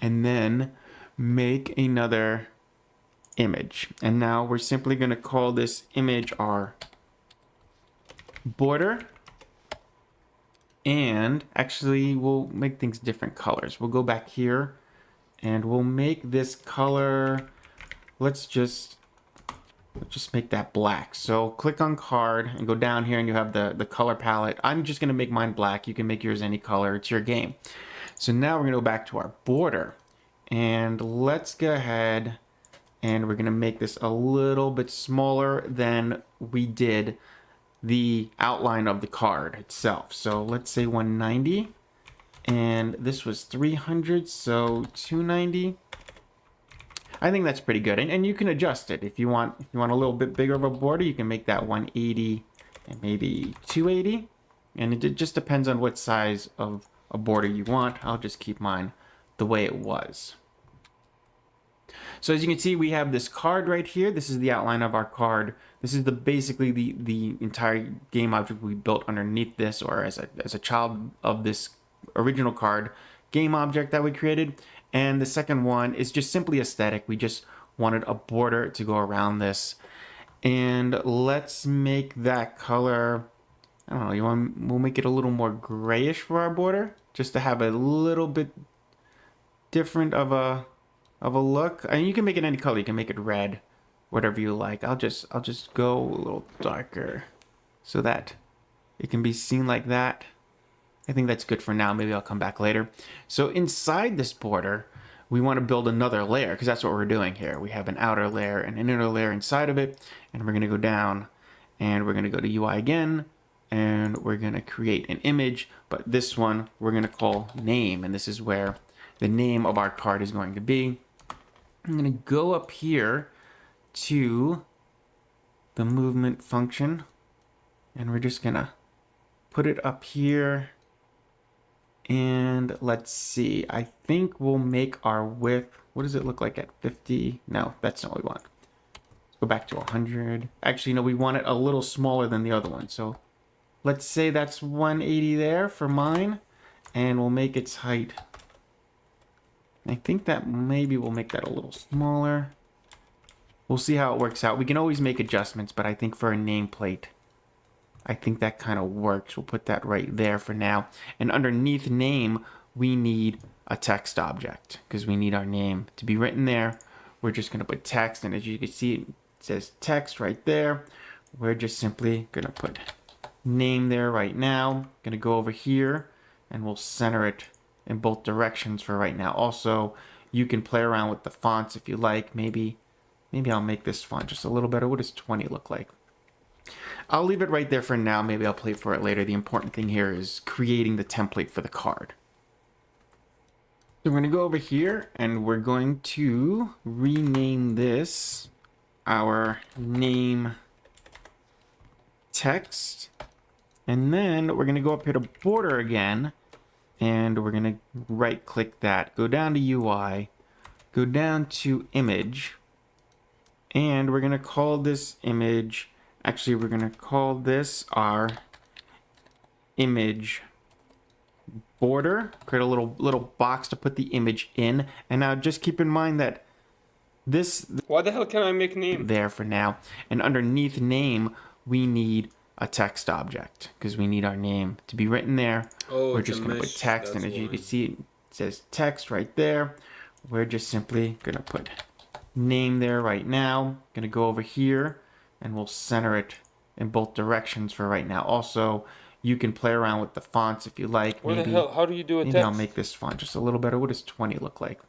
and then make another image. And now we're simply going to call this image our border. And actually we'll make things different colors. We'll go back here and we'll make this color, let's just make that black. So click on card and go down here and you have the color palette. I'm just gonna make mine black. You can make yours any color, it's your game. So now we're gonna go back to our border and let's go ahead and we're gonna make this a little bit smaller than we did the outline of the card itself. So let's say 190 and this was 300, so 290. I think that's pretty good, and you can adjust it if you want. If you want a little bit bigger of a border, you can make that 180 and maybe 280, and it just depends on what size of a border you want. I'll just keep mine the way it was. So as you can see, we have this card right here. This is the outline of our card. This is basically the entire game object we built underneath this, or as a child of this original card game object that we created. And the second one is just simply aesthetic. We just wanted a border to go around this. And let's make that color, I don't know, we'll make it a little more grayish for our border, just to have a little bit different of a look. And you can make it any color. You can make it red, whatever you like. I'll just go a little darker so that it can be seen like that. I think that's good for now. Maybe I'll come back later. So inside this border, we want to build another layer because that's what we're doing here. We have an outer layer and an inner layer inside of it. And we're going to go down and we're going to go to UI again. And we're going to create an image. But this one we're going to call name. And this is where the name of our card is going to be. I'm going to go up here to the movement function. And we're just going to put it up here. And let's see, I think we'll make our width, what does it look like at 50? No, that's not what we want. Let's go back to 100. Actually, no, we want it a little smaller than the other one. So let's say that's 180 there for mine. And we'll make its height. I think that maybe we'll make that a little smaller. We'll see how it works out. We can always make adjustments, but I think for a nameplate, I think that kind of works. We'll put that right there for now. And underneath name, we need a text object because we need our name to be written there. We're just going to put text. And as you can see, it says text right there. We're just simply going to put name there right now. Going to go over here and we'll center it in both directions for right now. Also, you can play around with the fonts if you like. Maybe I'll make this font just a little better. What does 20 look like? I'll leave it right there for now. Maybe I'll play for it later. The important thing here is creating the template for the card. So we're going to go over here and we're going to rename this our name text. And then we're going to go up here to border again and we're going to right click that, go down to UI, go down to image, and we're going to call this image, actually we're going to call this our image border, create a little box to put the image in. And now just keep in mind that this, Why the hell can I make name? there for now, and underneath name we need a text object because we need our name to be written there. Oh, We're it's just a going to put mesh, text, and that's as you why. can see, it says text right there. We're just simply going to put name there right now. Going to go over here and we'll center it in both directions for right now. Also, you can play around with the fonts if you like. Where Maybe, the hell? How do you do a maybe text? I'll make this font just a little better. What does 20 look like?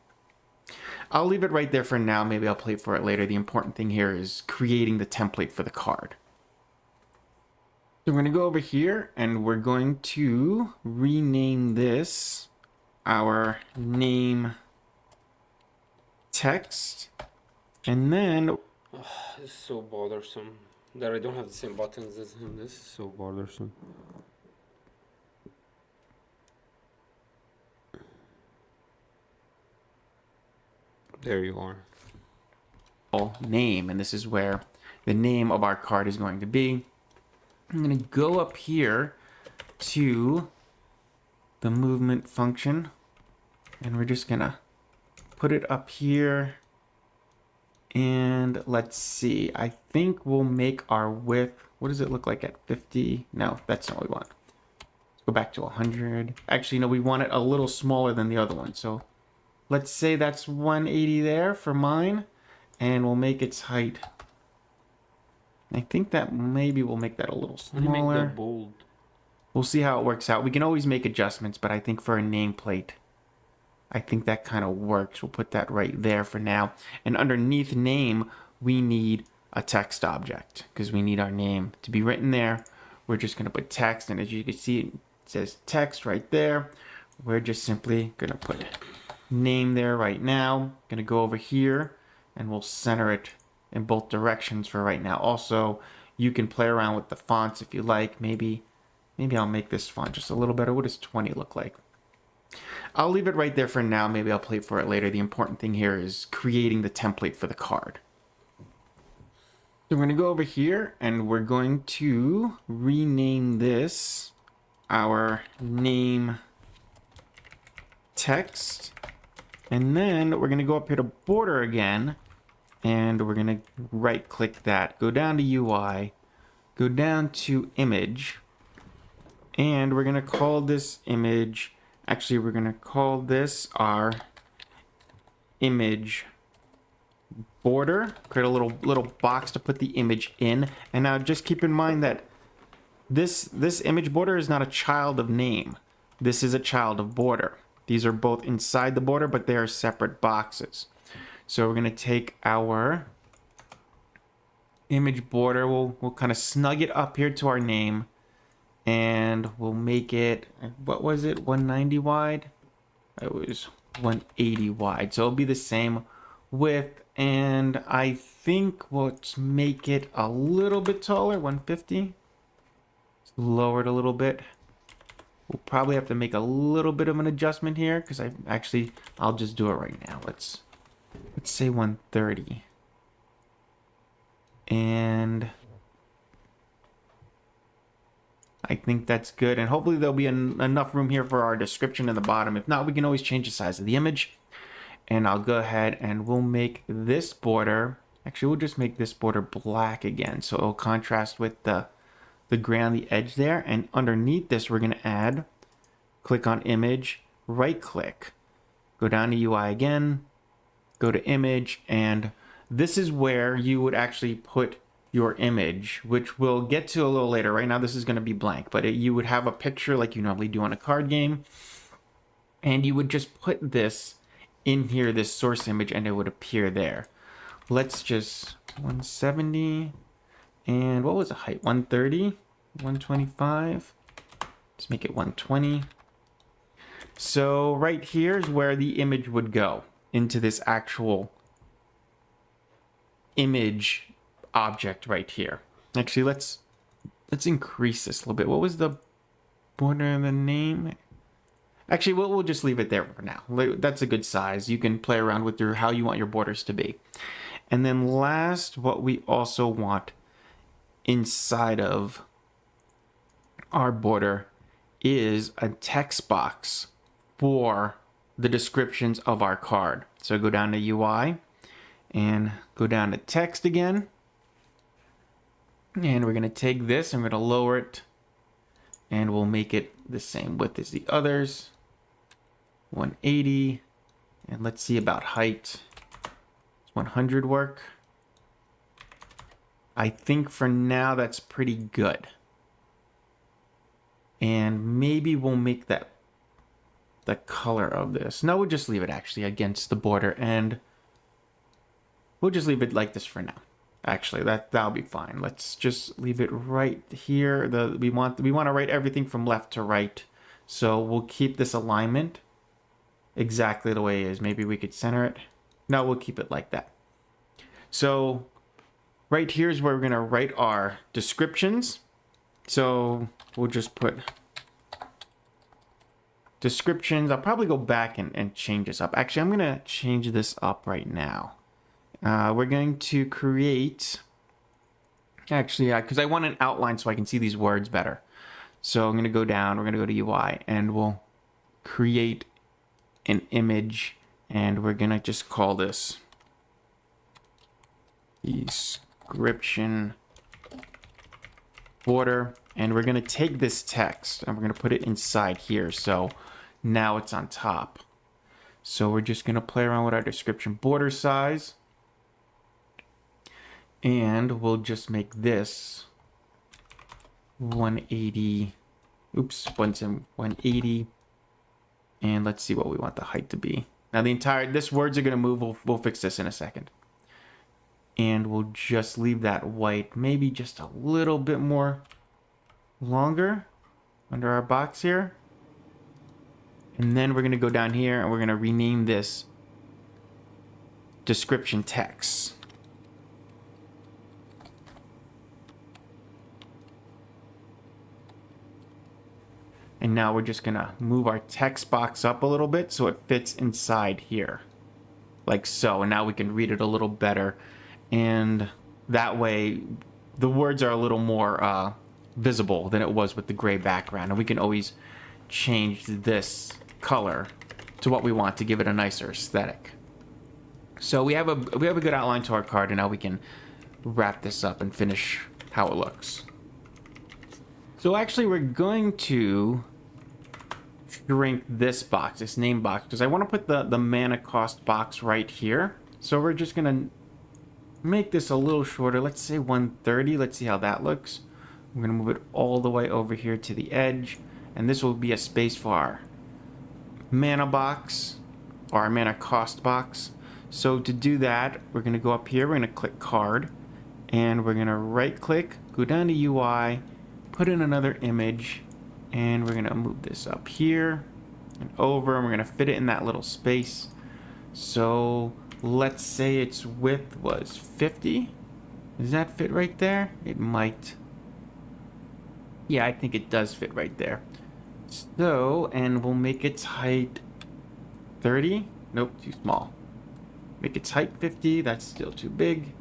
I'll leave it right there for now. Maybe I'll play for it later. The important thing here is creating the template for the card. So we're going to go over here and we're going to rename this our name text. And then This is so bothersome that I don't have the same buttons as him. This is so bothersome. There you are. name, and this is where the name of our card is going to be. I'm going to go up here to the movement function and we're just going to put it up here. And let's see, I think we'll make our width, what does it look like at 50? No, that's not what we want. Let's go back to 100. Actually, no, we want it a little smaller than the other one. So let's say that's 180 there for mine, and we'll make its height. I think that maybe we'll make that a little How do you make smaller. that bold? We'll see how it works out. We can always make adjustments, but I think for a nameplate, I think that kind of works. We'll put that right there for now. And underneath name, we need a text object because we need our name to be written there. We're just going to put text, and as you can see, it says text right there. We're just simply going to put name there right now. Going to go over here and we'll center it in both directions for right now. Also, you can play around with the fonts if you like. Maybe I'll make this font just a little better. What does 20 look like? I'll leave it right there for now. Maybe I'll play for it later. The important thing here is creating the template for the card. So we're going to go over here and we're going to rename this our name text. And then we're going to go up here to border again and we're going to right click that, go down to UI, go down to image, and we're going to call this image, actually we're going to call this our image border, create a little box to put the image in. And now just keep in mind that this image border is not a child of name. This is a child of border. These are both inside the border, but they are separate boxes. So we're going to take our image border, we'll kind of snug it up here to our name, and we'll make it, what was it, 190 wide? It was 180 wide. So it'll be the same width, and I think let's make it a little bit taller, 150. Let's lower it a little bit. We'll probably have to make a little bit of an adjustment here because I'll just do it right now. Let's say 130. And I think that's good. And hopefully there'll be enough room here for our description in the bottom. If not, we can always change the size of the image. And I'll go ahead and we'll make this border. Actually, we'll just make this border black again. So it'll contrast with the gray on the edge there. And underneath this, we're going to add, click on image, right click, go down to UI again, go to image, and this is where you would actually put your image, which we'll get to a little later. Right now, this is going to be blank, but you would have a picture like you normally do on a card game, and you would just put this in here, this source image, and it would appear there. Let's just 170, And what was the height? 130, 125. Let's make it 120. So right here is where the image would go, into this actual image object right here. Actually, let's increase this a little bit. What was the border of the name? Actually, we'll just leave it there for now. That's a good size. You can play around with how you want your borders to be. And then last, what we also want inside of our border is a text box for the descriptions of our card. So go down to UI and go down to text again. And we're going to take this and we're going to lower it. And we'll make it the same width as the others. 180. And let's see about height. Does 100 work? I think for now that's pretty good. And maybe we'll make that the color of this. No, we'll just leave it actually against the border, and we'll just leave it like this for now. Actually, that'll be fine. Let's just leave it right here. We want to write everything from left to right. So we'll keep this alignment exactly the way it is. Maybe we could center it. No, we'll keep it like that. So right here is where we're going to write our descriptions. So we'll just put descriptions. I'll probably go back and change this up. Actually, I'm going to change this up right now. We're going to create, actually, because I want an outline so I can see these words better. So I'm going to go down, we're going to go to UI, and we'll create an image, and we're going to just call this description border. And we're going to take this text and we're going to put it inside here. So now it's on top. So we're just going to play around with our description border size. And we'll just make this 180. Oops, 180. And let's see what we want the height to be. Now this words are going to move. We'll fix this in a second. And we'll just leave that white, maybe just a little bit more longer under our box here. And then we're going to go down here and we're going to rename this description text. And now we're just going to move our text box up a little bit so it fits inside here. Like so. And now we can read it a little better. And that way the words are a little more visible than it was with the gray background. And we can always change this color to what we want to give it a nicer aesthetic. So we have a good outline to our card, and now we can wrap this up and finish how it looks. So actually we're going to shrink this box, this name box, because I want to put the mana cost box right here. So we're just going to make this a little shorter. Let's say 130. Let's see how that looks. We're going to move it all the way over here to the edge. And this will be a space for our mana box, or our mana cost box. So to do that, we're going to go up here. We're going to click card. And we're going to right click, go down to UI, put in another image. And we're going to move this up here and over. And we're going to fit it in that little space. So let's say its width was 50. Does that fit right there? It might. Yeah, I think it does fit right there. So, and we'll make its height 30. Nope, too small. Make its height 50. That's still too big.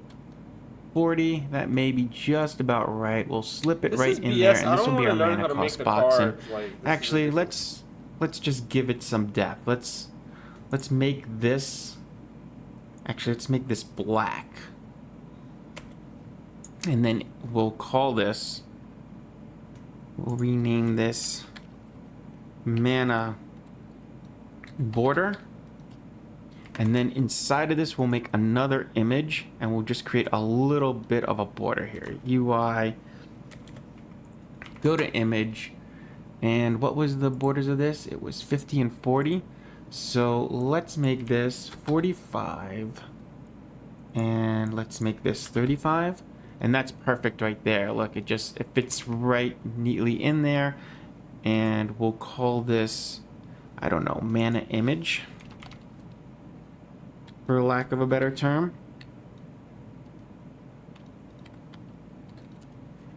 40. That may be just about right. We'll slip it right in there, and this will be our mana cost box. And actually, let's just give it some depth. Let's make this. Actually, let's make this black. And then we'll call this. We'll rename this mana border. And then inside of this, we'll make another image. And we'll just create a little bit of a border here. UI. Go to image. And what was the borders of this? It was 50 and 40. So let's make this 45. And let's make this 35. And that's perfect right there. Look, it fits right neatly in there. And we'll call this, I don't know, mana image, for lack of a better term.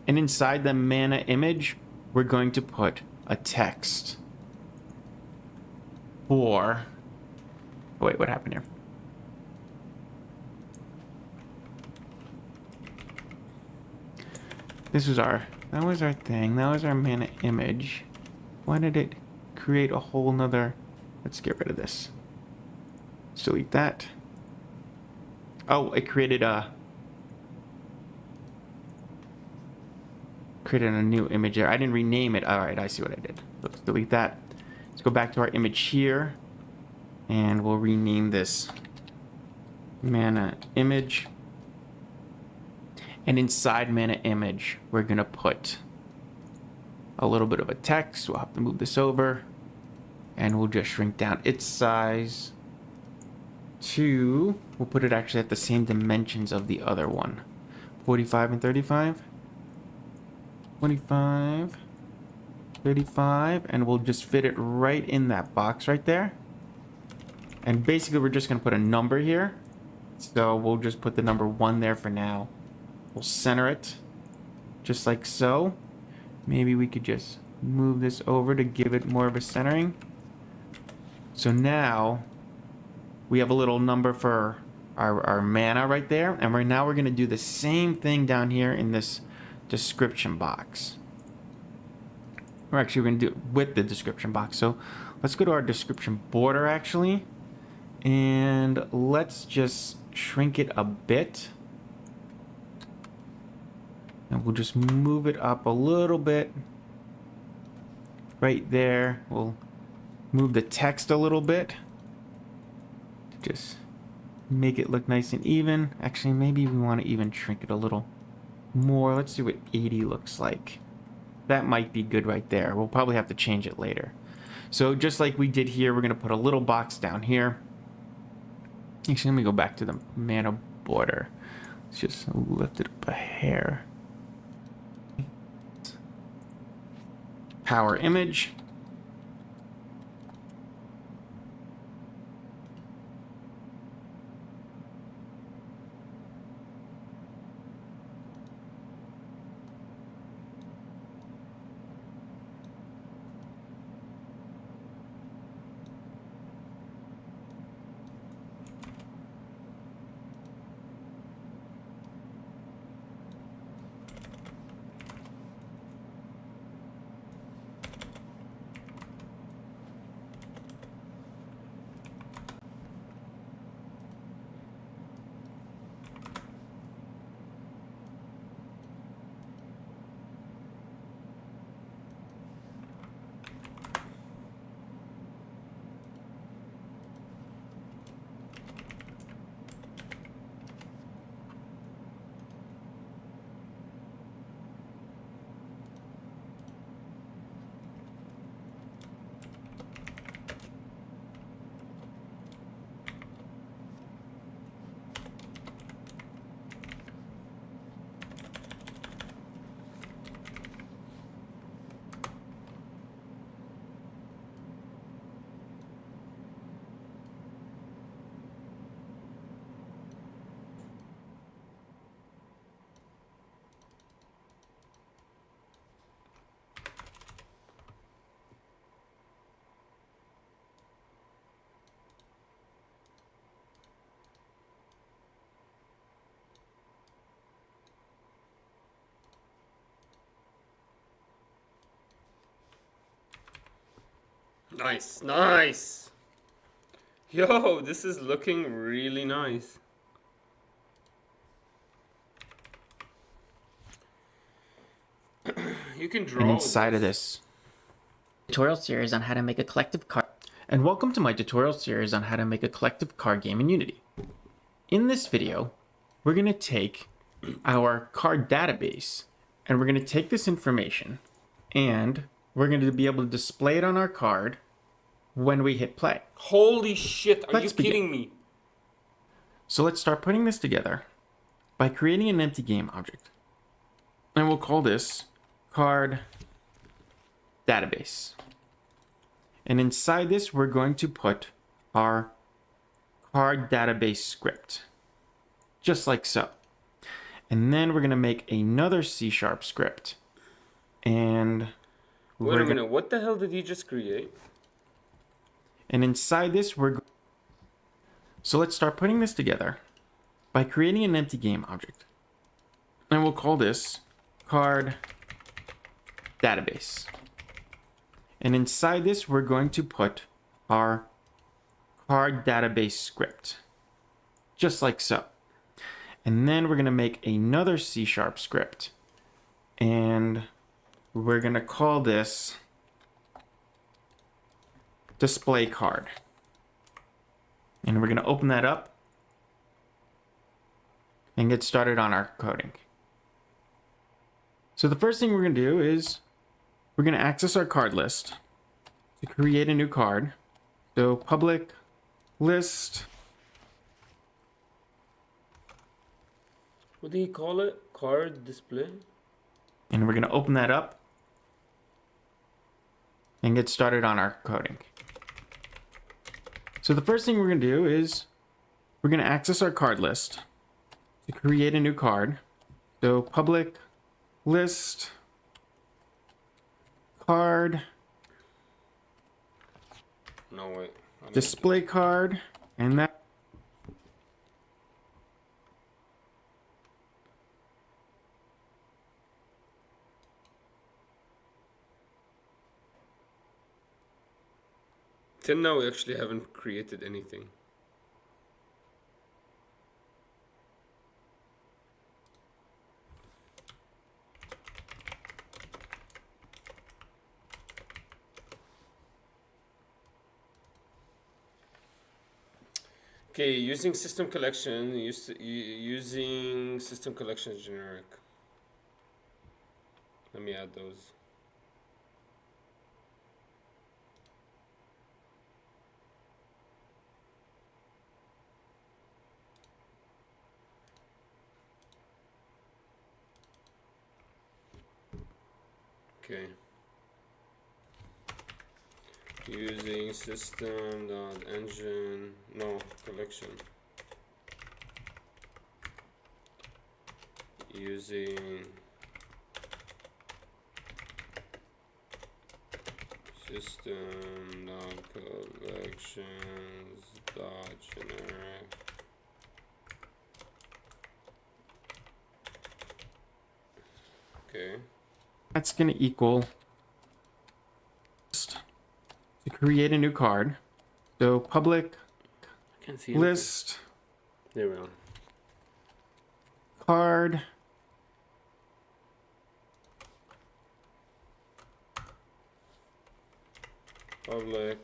And inside the mana image, we're going to put a text for... Wait, what happened here? That was our thing. That was our mana image. Why did it create a whole nother... Let's get rid of this. Let's delete that. Oh, it created a new image there. I didn't rename it. All right, I see what I did. Let's delete that. Let's go back to our image here, and we'll rename this mana image. And inside mana image, we're gonna put a little bit of a text. We'll have to move this over, and we'll just shrink down its size to, we'll put it actually at the same dimensions of the other one. 45 and 35. 25, 35, and we'll just fit it right in that box right there. And basically we're just gonna put a number here. So we'll just put the number 1 there for now. We'll center it just like so. Maybe we could just move this over to give it more of a centering. So now we have a little number for our mana right there. And now we're gonna do the same thing down here in this description box. We're going to do it with the description box. So let's go to our description border actually, and let's just shrink it a bit, and we'll just move it up a little bit right there. We'll move the text a little bit to just make it look nice and even. Actually, maybe we want to even shrink it a little more. Let's see what 80 looks like. That might be good right there. We'll probably have to change it later. So just like we did here, we're going to put a little box down here. Actually, let me go back to the mana border. Let's just lift it up a hair. Power image. Nice, nice. Yo, this is looking really nice. You can draw. And inside of this tutorial series on how to make a collective card. And welcome to my tutorial series on how to make a collective card game in Unity. In this video, we're going to take our card database and we're going to take this information and we're going to be able to display it on our card when we hit play. Holy shit, are you kidding me? So let's start putting this together. by creating an empty game object. And we'll call this card database. And inside this, we're going to put our card database script, just like so. And then we're going to make another C# script. And Wait a minute, what the hell did you just create? And inside this, so let's start putting this together by creating an empty game object. And we'll call this card database. And inside this, we're going to put our card database script, just like so. And then we're going to make another C# script. And we're going to call this display card. And we're going to open that up and get started on our coding. So the first thing we're going to do is we're going to access our card list to create a new card. So public list. What do you call it? Card display? And we're going to open that up and get started on our coding. So the first thing we're going to do is we're going to access our card list to create a new card. So public list card No, wait. display card, and that Till now, we actually haven't created anything. Okay, using system collection, using system collection is generic. Let me add those. Okay. Using system.engine, no, collection. Using system.collections.generic. Okay. that's going to equal to create a new card. So public I can't see list There we are. card Public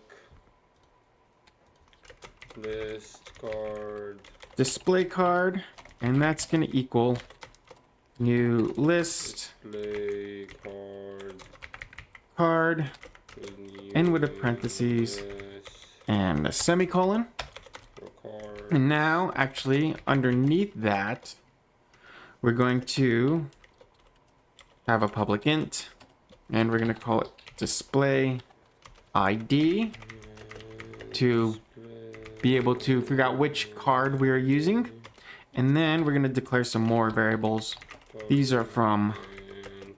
list card display card, and that's going to equal new list display card new and with a parentheses list and a semicolon. card. And now, actually, underneath that, we're going to have a public int, and we're going to call it display ID to be able to figure out which card we are using. And then we're going to declare some more variables. These are from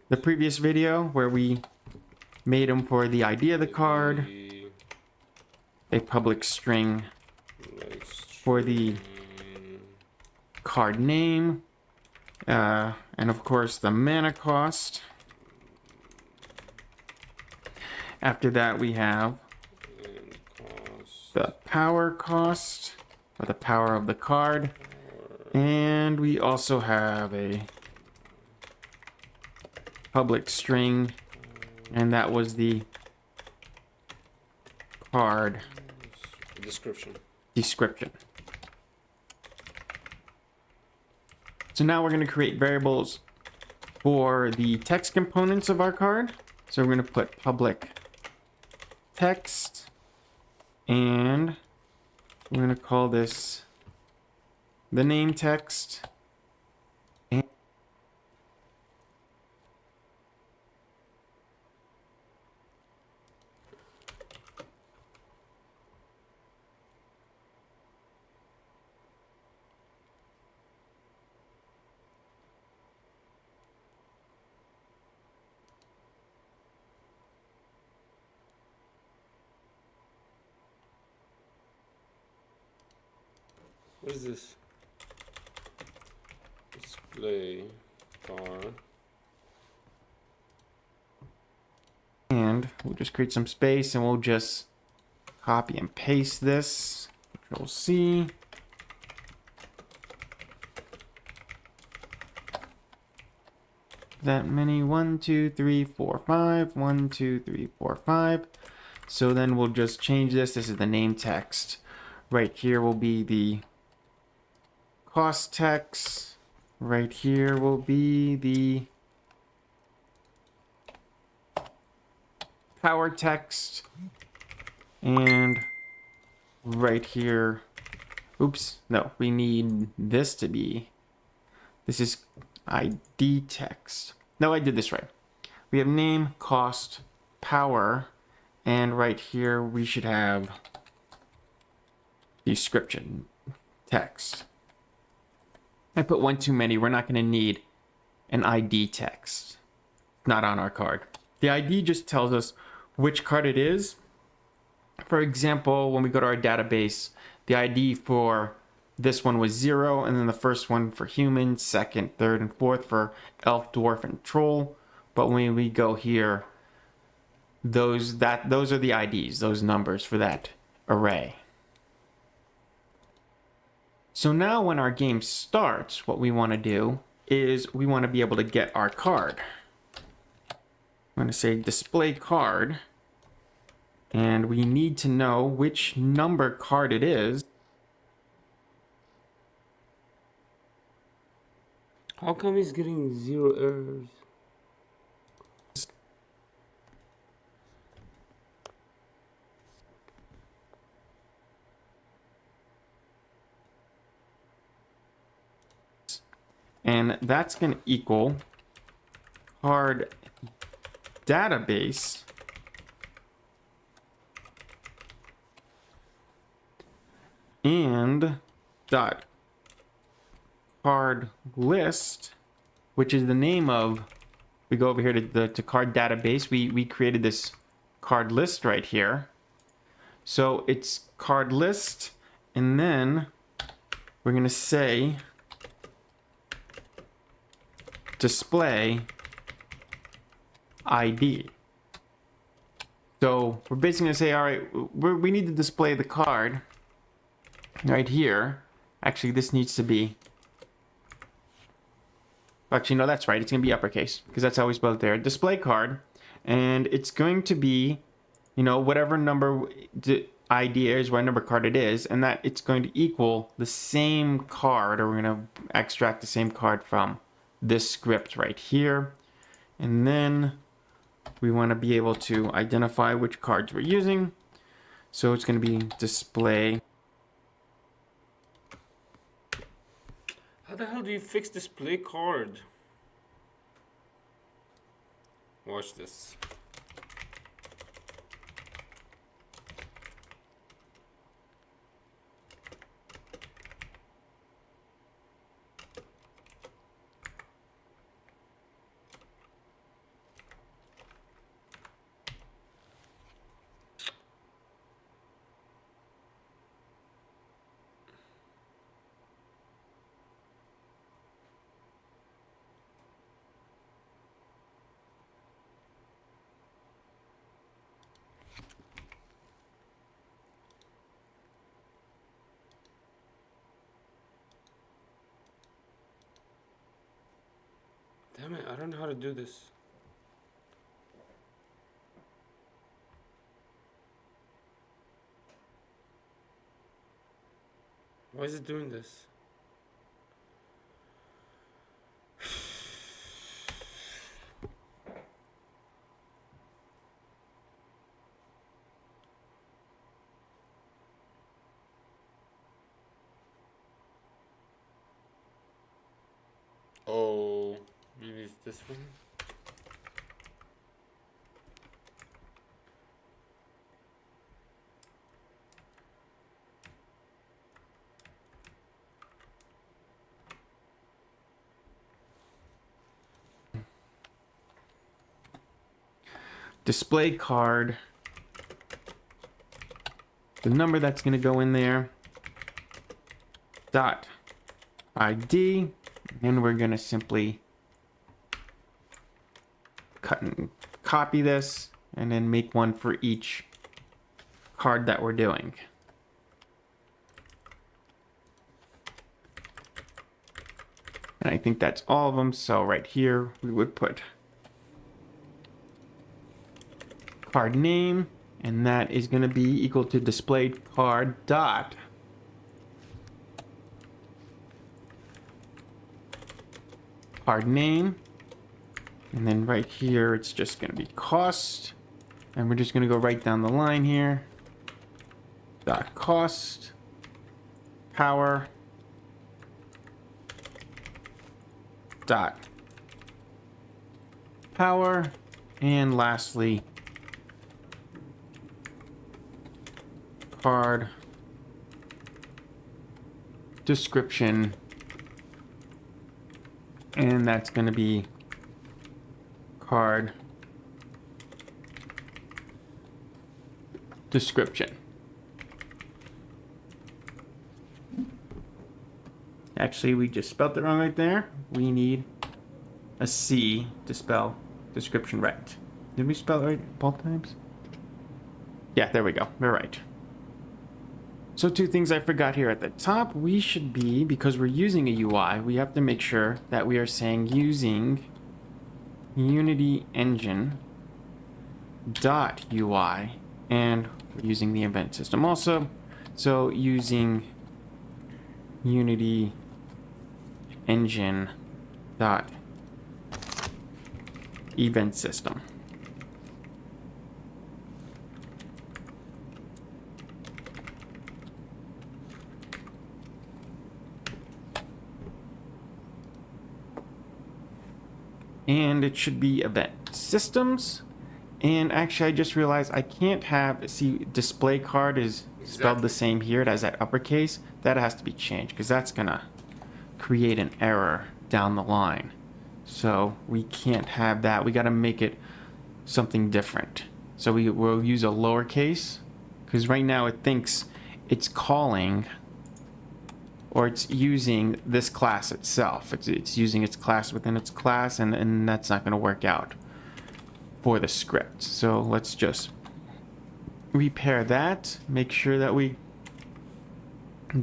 the previous video where we made them for the ID of the card, a public string for the card name, and of course the mana cost. After that we have the power cost, or the power of the card, and we also have a public string, and that was the card Description. description. So now we're going to create variables for the text components of our card. So we're going to put public text, and we're going to call this the name text, What is this? Display card. And we'll just create some space and we'll just copy and paste this. Control C. That many. 1, 2, 3, 4, 5. 1, 2, 3, 4, 5. So then we'll just change this. This is the name text. Right here will be the cost text. Right here will be the power text. And right here, oops, no, we need this to be, this is ID text. No, I did this right. We have name, cost, power, and right here we should have description text. I put one too many. We're not going to need an ID text. Not on our card. The ID just tells us which card it is. For example, when we go to our database, the ID for this one was 0, and then the first one for human, second, third, and fourth for elf, dwarf, and troll. But when we go here, those are the IDs, those numbers for that array. So now when our game starts, what we want to do is we want to be able to get our card. I'm going to say display card, and we need to know which number card it is. How come he's getting 0 errors? And that's going to equal card database and dot card list, which is the name of, we go over here to card database. We created this card list right here. So it's card list, and then we're going to say display ID. So we're basically going to say, all right, we need to display the card right here. Actually, this needs to be, actually, no, that's right. It's going to be uppercase because that's how we spell it there. Display card. And it's going to be, you know, whatever number the ID is, what number card it is, and that it's going to equal the same card, or we're going to extract the same card from this script right here. And then we want to be able to identify which cards we're using. So it's going to be display. How the hell do you fix display card? Watch this. Damn it, I don't know how to do this. Why is it doing this? Oh, maybe it's this one? Display card, the number that's going to go in there, dot ID, and we're gonna simply cut and copy this, and then make one for each card that we're doing. And I think that's all of them. So right here, we would put card name, and that is going to be equal to displayed card dot card name. And then right here, it's just going to be cost. And we're just going to go right down the line here. Dot cost, power, dot power, and lastly, card description, and that's going to be card description. Actually, we just spelled it wrong right there. We need a C to spell description right. Did we spell it right both times? Yeah, there we go. We're right. So two things I forgot here at the top. We should be, because we're using a UI, we have to make sure that we are saying using Unity Engine dot UI, and we're using the event system also. So using Unity Engine dot event system. And it should be event systems. And actually, I just realized I can't have, see, display card is spelled the same here. It has that uppercase. That has to be changed because that's gonna create an error down the line. So we can't have that. We gotta make it something different. So we will use a lowercase because right now it thinks it's calling or it's using this class itself. It's using its class within its class, and that's not gonna work out for the script. So let's just repair that, make sure that we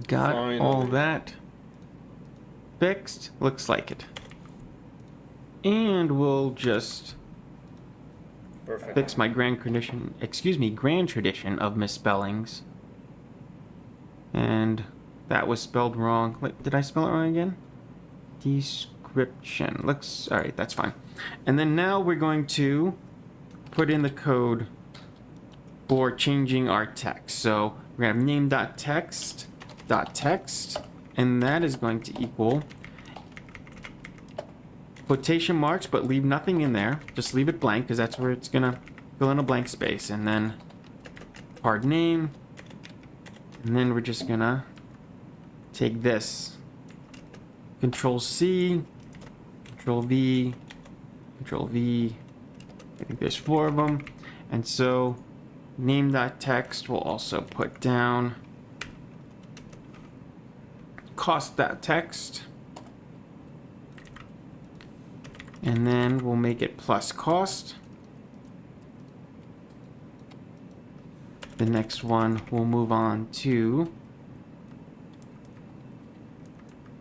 got Finally. all that fixed. Looks like it. And we'll just Perfect. fix my grand tradition of misspellings. And that was spelled wrong. Wait, did I spell it wrong again? Description. Looks, all right, that's fine. And then now we're going to put in the code for changing our text. So we're gonna have name.text, and that is going to equal quotation marks, but leave nothing in there. Just leave it blank because that's where it's gonna fill in a blank space. And then card name, and then we're just gonna take this, Control C, Control V, Control V. I think there's 4 of them. And so name.text will also put down cost.text. And then we'll make it plus cost. The next one we'll move on to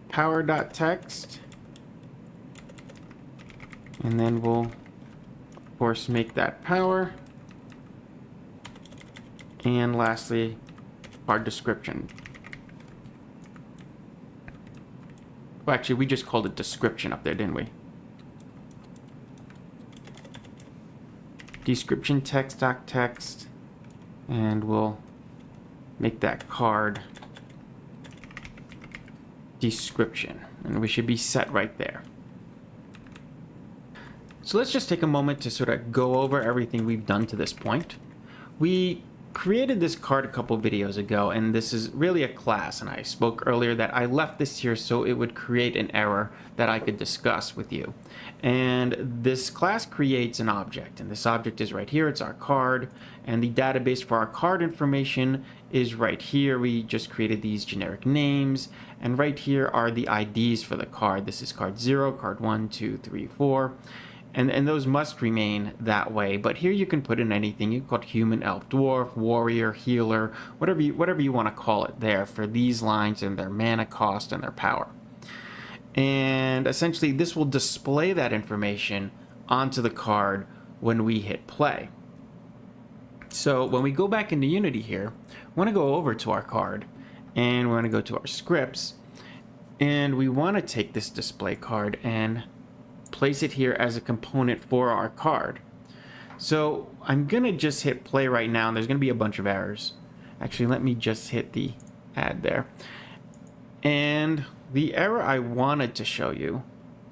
power.text. And then we'll, of course, make that power. And lastly, our description. Well, actually, we just called it description up there, didn't we? Description text.text. And we'll make that card description. And we should be set right there. So let's just take a moment to sort of go over everything we've done to this point. We created this card a couple videos ago, and this is really a class, and I spoke earlier that I left this here so it would create an error that I could discuss with you. And this class creates an object, and this object is right here. It's our card, and the database for our card information is right here. We just created these generic names, and right here are the IDs for the card. This is card 0, card 1, 2, 3, 4. And those must remain that way. But here you can put in anything. You can call it human, elf, dwarf, warrior, healer, whatever you want to call it there for these lines and their mana cost and their power. And essentially this will display that information onto the card when we hit play. So when we go back into Unity here, we want to go over to our card and we want to go to our scripts, and we want to take this display card and place it here as a component for our card. So I'm gonna just hit play right now, and there's gonna be a bunch of errors. Actually, let me just hit the add there. And the error I wanted to show you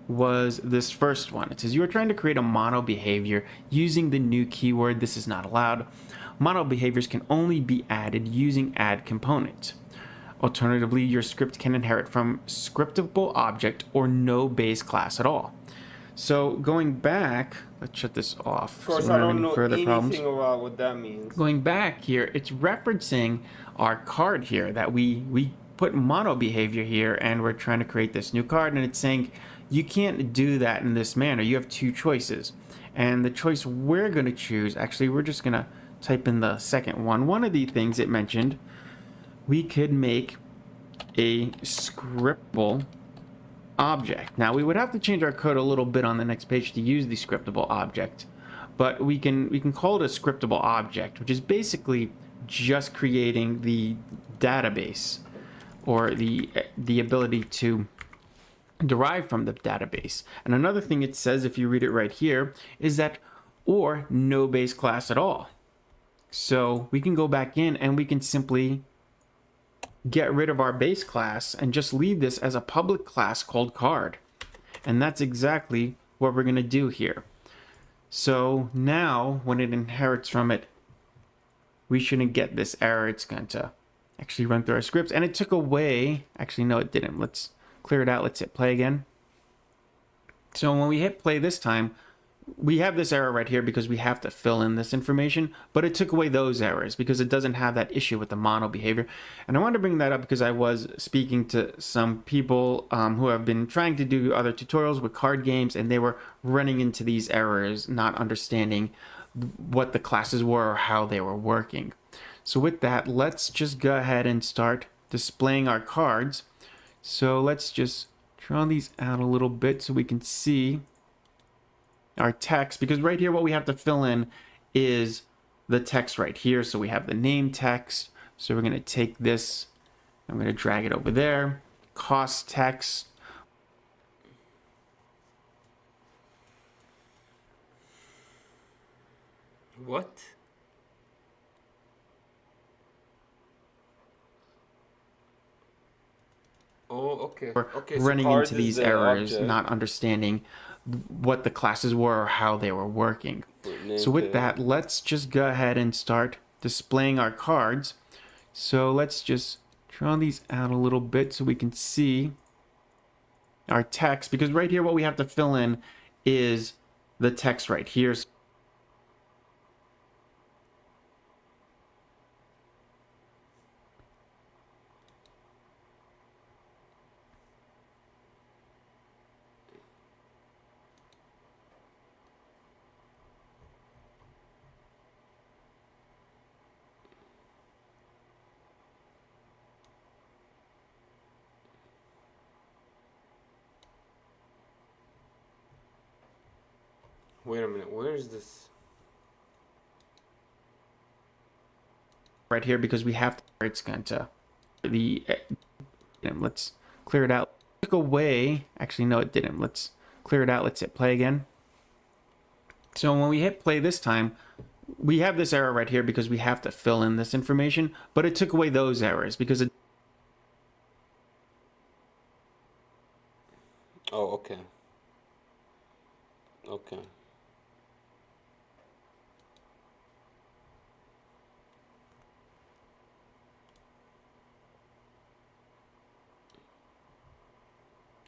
was this first one. It says you are trying to create a mono behavior using the new keyword. This is not allowed. Mono behaviors can only be added using add component. Alternatively, your script can inherit from scriptable object or no base class at all. So going back, let's shut this off. Of course, so I don't know anything problems. about what that means. Going back here, it's referencing our card here that we put mono behavior here, and we're trying to create this new card, and it's saying you can't do that in this manner. You have two choices, and the choice we're going to choose, actually, we're just going to type in the second one. One of the things it mentioned, we could make a scriptable object. Now we would have to change our code a little bit on the next page to use the scriptable object, but we can call it a scriptable object, which is basically just creating the database or the ability to derive from the database. And another thing it says, if you read it right here, is that or no base class at all. So we can go back in and we can simply get rid of our base class and just leave this as a public class called card. And that's exactly what we're going to do here. So now when it inherits from it, we shouldn't get this error. It's going to actually run through our scripts, and it took away, actually no it didn't. Let's clear it out. Let's hit play again. So when we hit play this time, we have this error right here because we have to fill in this information, but it took away those errors because it doesn't have that issue with the mono behavior. And I wanted to bring that up because I was speaking to some people who have been trying to do other tutorials with card games, and they were running into these errors, not understanding what the classes were or how they were working. So with that, let's just go ahead and start displaying our cards. So let's just draw these out a little bit so we can see our text, because right here what we have to fill in is the text right here. So we have the name text, so we're going to take this, I'm going to drag it over there. Cost text, What? Oh, okay. Okay, so running card into is these the errors, object. not understanding what the classes were or how they were working. So with that, let's just go ahead and start displaying our cards. So let's just draw these out a little bit so we can see our text, because right here what we have to fill in is the text right here. Wait a minute, where is this? Right here, because we have to, it's going to the, and let's clear it out. Took away, actually no it didn't. Let's clear it out. Let's hit play again. So when we hit play this time, we have this error right here because we have to fill in this information, but it took away those errors because it. Oh, okay. Okay.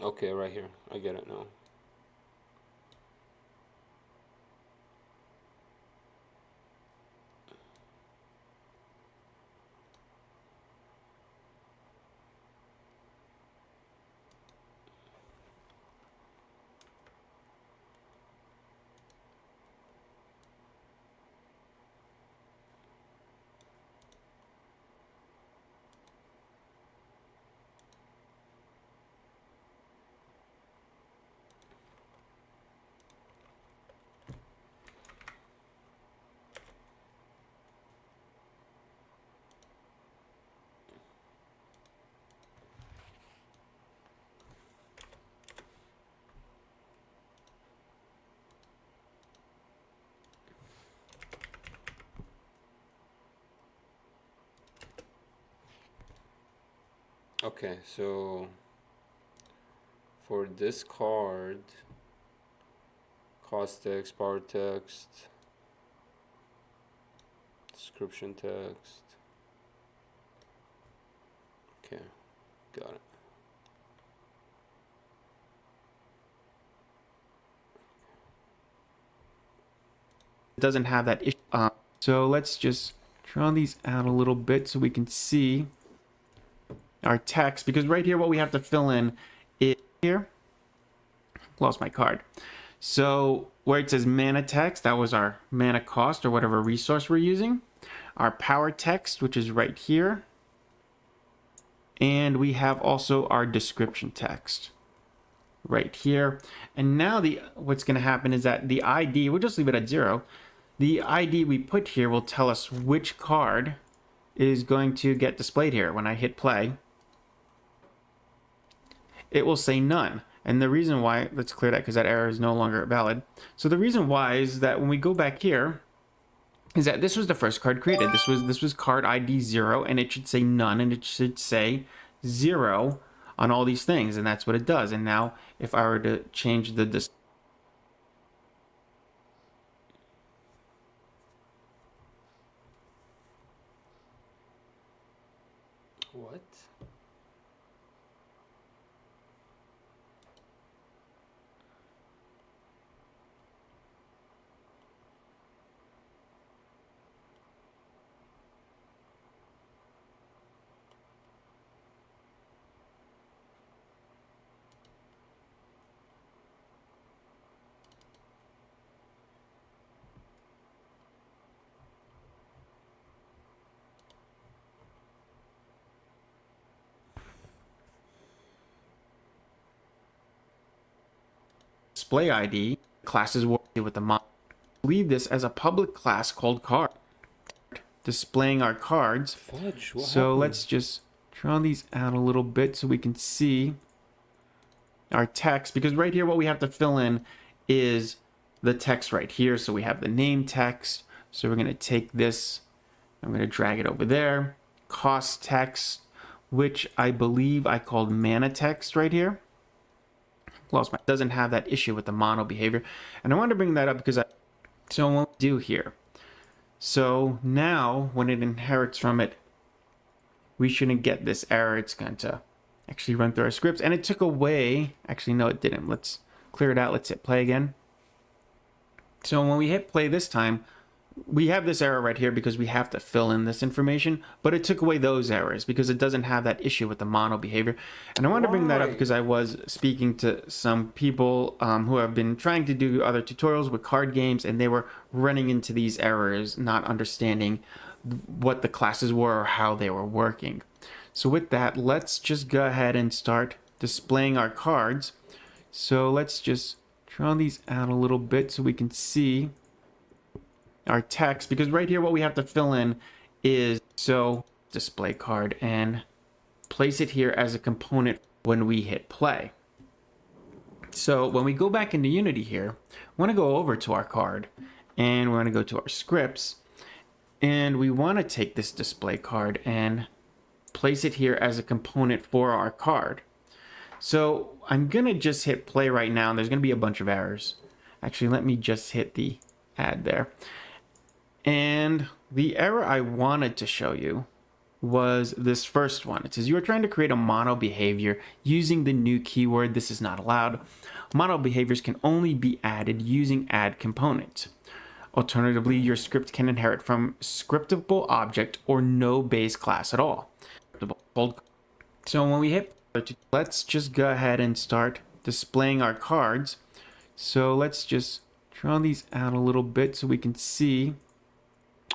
Okay, right here. I get it now. Okay, so for this card, cost text, power text, description text. Okay, got it. It doesn't have that issue. So let's just draw these out a little bit so we can see our text, because right here what we have to fill in is here. Lost my card. So where it says mana text, that was our mana cost or whatever resource we're using. Our power text, which is right here. And we have also our description text right here. And now what's going to happen is that the ID, we'll just leave it at 0. The ID we put here will tell us which card is going to get displayed here. When I hit play, it will say none. And the reason why, let's clear that because that error is no longer valid. So the reason why is that when we go back here, is that this was the first card created. This was card ID 0, and it should say none, and it should say 0 on all these things, and that's what it does. And now if I were to change the What? display ID, classes working with the model. Leave this as a public class called card, displaying our cards. Fudge, what So happened? let's just draw these out a little bit so we can see our text, because right here what we have to fill in is the text right here. So we have the name text. So we're going to take this, I'm going to drag it over there. Cost text, which I believe I called mana text right here. Lost my, doesn't have that issue with the mono behavior. And I wanted to bring that up because so what we do here. So now when it inherits from it, we shouldn't get this error. It's going to actually run through our scripts, and it took away, actually no it didn't. Let's clear it out. Let's hit play again. So when we hit play this time, we have this error right here because we have to fill in this information, but it took away those errors because it doesn't have that issue with the mono behavior. And I wanted to bring that up because I was speaking to some people who have been trying to do other tutorials with card games, and they were running into these errors, not understanding what the classes were or how they were working. So with that, let's just go ahead and start displaying our cards. So let's just draw these out a little bit so we can see our text, because right here what we have to fill in is, so display card, and place it here as a component when we hit play. So when we go back into Unity here, we want to go over to our card, and we want to go to our scripts, and we want to take this display card and place it here as a component for our card. So I'm going to just hit play right now, and there's going to be a bunch of errors. Actually, let me just hit the add there. And the error I wanted to show you was this first one. It says you are trying to create a mono behavior using the new keyword. This is not allowed. Mono behaviors can only be added using add component. Alternatively, your script can inherit from scriptable object or no base class at all. So when we hit, let's just go ahead and start displaying our cards. So let's just draw these out a little bit so we can see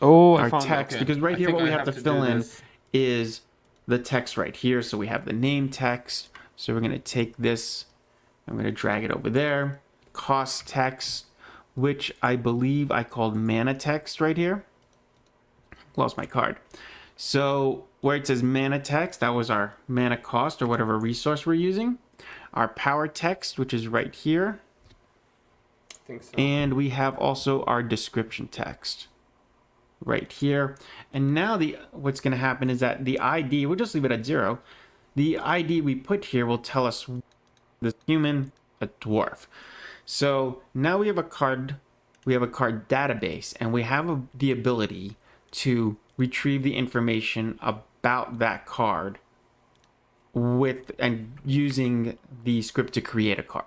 our text. Okay. Because right here, what we have to fill in this. is the text right here. So we have the name text. So we're going to take this, I'm going to drag it over there. Cost text, which I believe I called mana text right here. Lost my card. So where it says mana text, that was our mana cost or whatever resource we're using. Our power text, which is right here. I think so. And we have also our description text right here. And now what's going to happen is that the ID, we'll just leave it at 0. The ID we put here will tell us the human, a dwarf. So now we have a card database, and we have the ability to retrieve the information about that card using the script to create a card.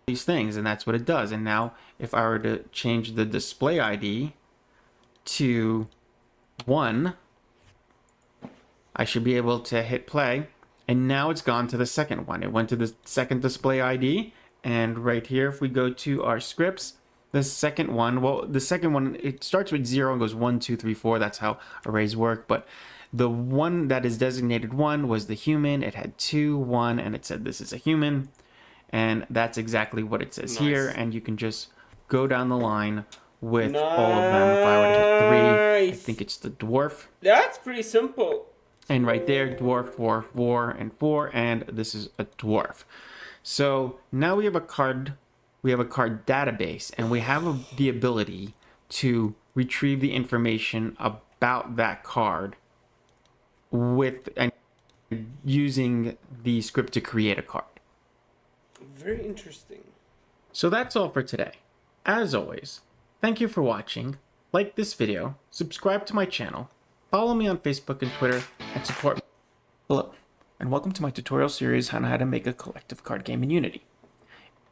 These things, and that's what it does. And now if I were to change the display ID to 1, I should be able to hit play, and now it's gone to the second one. It went to the second display ID, and right here, if we go to our scripts, the second one, it starts with 0 and goes 1, 2, 3, 4. That's how arrays work. But the one that is designated 1 was the human. It had 2, 1, and it said this is a human. And that's exactly what it says here. And you can just go down the line with all of them. If I were to hit 3, I think it's the dwarf. That's pretty simple. And right there, dwarf, 4, 4, and 4, and this is a dwarf. So now we have a card database, and we have the ability to retrieve the information about that card using the script to create a card. Very interesting. So that's all for today. As always, thank you for watching. Like this video, subscribe to my channel, follow me on Facebook and Twitter, and support me. Hello, and welcome to my tutorial series on how to make a collective card game in Unity.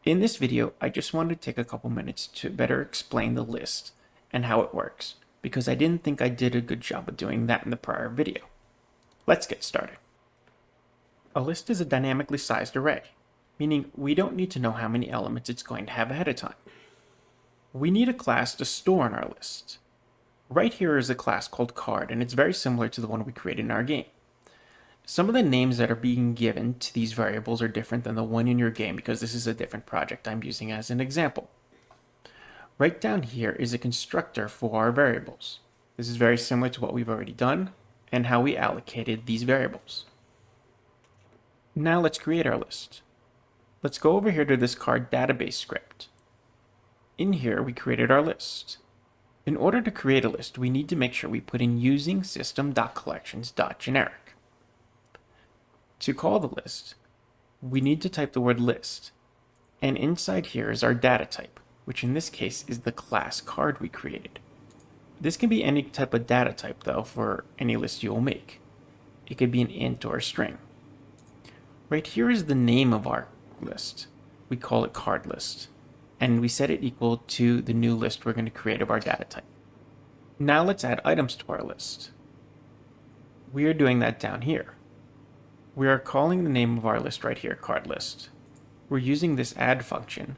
In this video, I just wanted to take a couple minutes to better explain the list and how it works, because I didn't think I did a good job of doing that in the prior video. Let's get started. A list is a dynamically sized array, meaning we don't need to know how many elements it's going to have ahead of time. We need a class to store in our list. Right here is a class called card, and it's very similar to the one we created in our game. Some of the names that are being given to these variables are different than the one in your game because this is a different project I'm using as an example. Right down here is a constructor for our variables. This is very similar to what we've already done and how we allocated these variables. Now let's create our list. Let's go over here to this card database script. In here, we created our list. In order to create a list, we need to make sure we put in using system.collections.generic. To call the list, we need to type the word list, and inside here is our data type, which in this case is the class card we created. This can be any type of data type though for any list you will make. It could be an int or a string. Right here is the name of our list. We call it card list, and we set it equal to the new list we're going to create of our data type. Now let's add items to our list. We are doing that down here. We are calling the name of our list right here, card list. We're using this add function,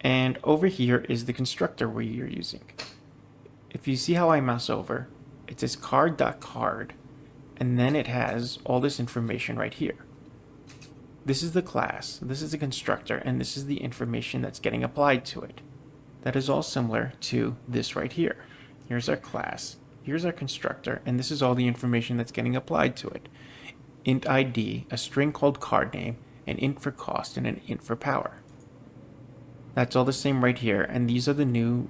and over here is the constructor we are using. If you see how I mouse over, it says card.card, and then it has all this information right here. This is the class, this is the constructor, and this is the information that's getting applied to it. That is all similar to this right here. Here's our class, here's our constructor, and this is all the information that's getting applied to it. Int ID, a string called card name, an int for cost, and an int for power. That's all the same right here, and these are the new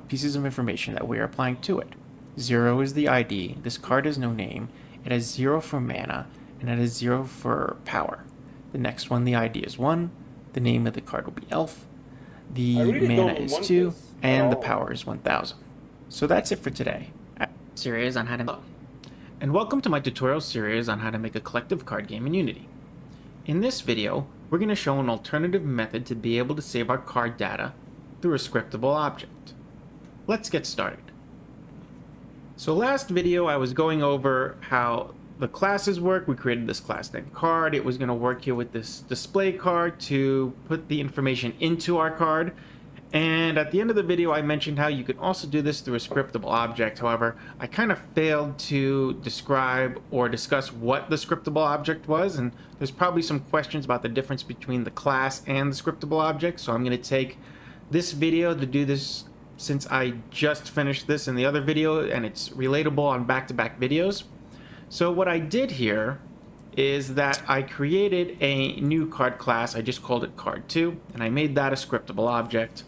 pieces of information that we are applying to it. 0 is the ID, this card has no name, it has 0 for mana, and it has 0 for power. The next one, the ID is 1, the name of the card will be elf, the mana is 2, and the power is 1000. So that's it for today. Series on how to. and welcome to my tutorial series on how to make a collective card game in Unity. In this video, we're going to show an alternative method to be able to save our card data through a scriptable object. Let's get started. So last video I was going over how the classes work. We created this class named card. It was going to work here with this display card to put the information into our card. And at the end of the video, I mentioned how you can also do this through a scriptable object. However, I kind of failed to describe or discuss what the scriptable object was, and there's probably some questions about the difference between the class and the scriptable object. So I'm going to take this video to do this since I just finished this in the other video, and it's relatable on back-to-back videos. So what I did here is that I created a new card class. I just called it card2, and I made that a scriptable object.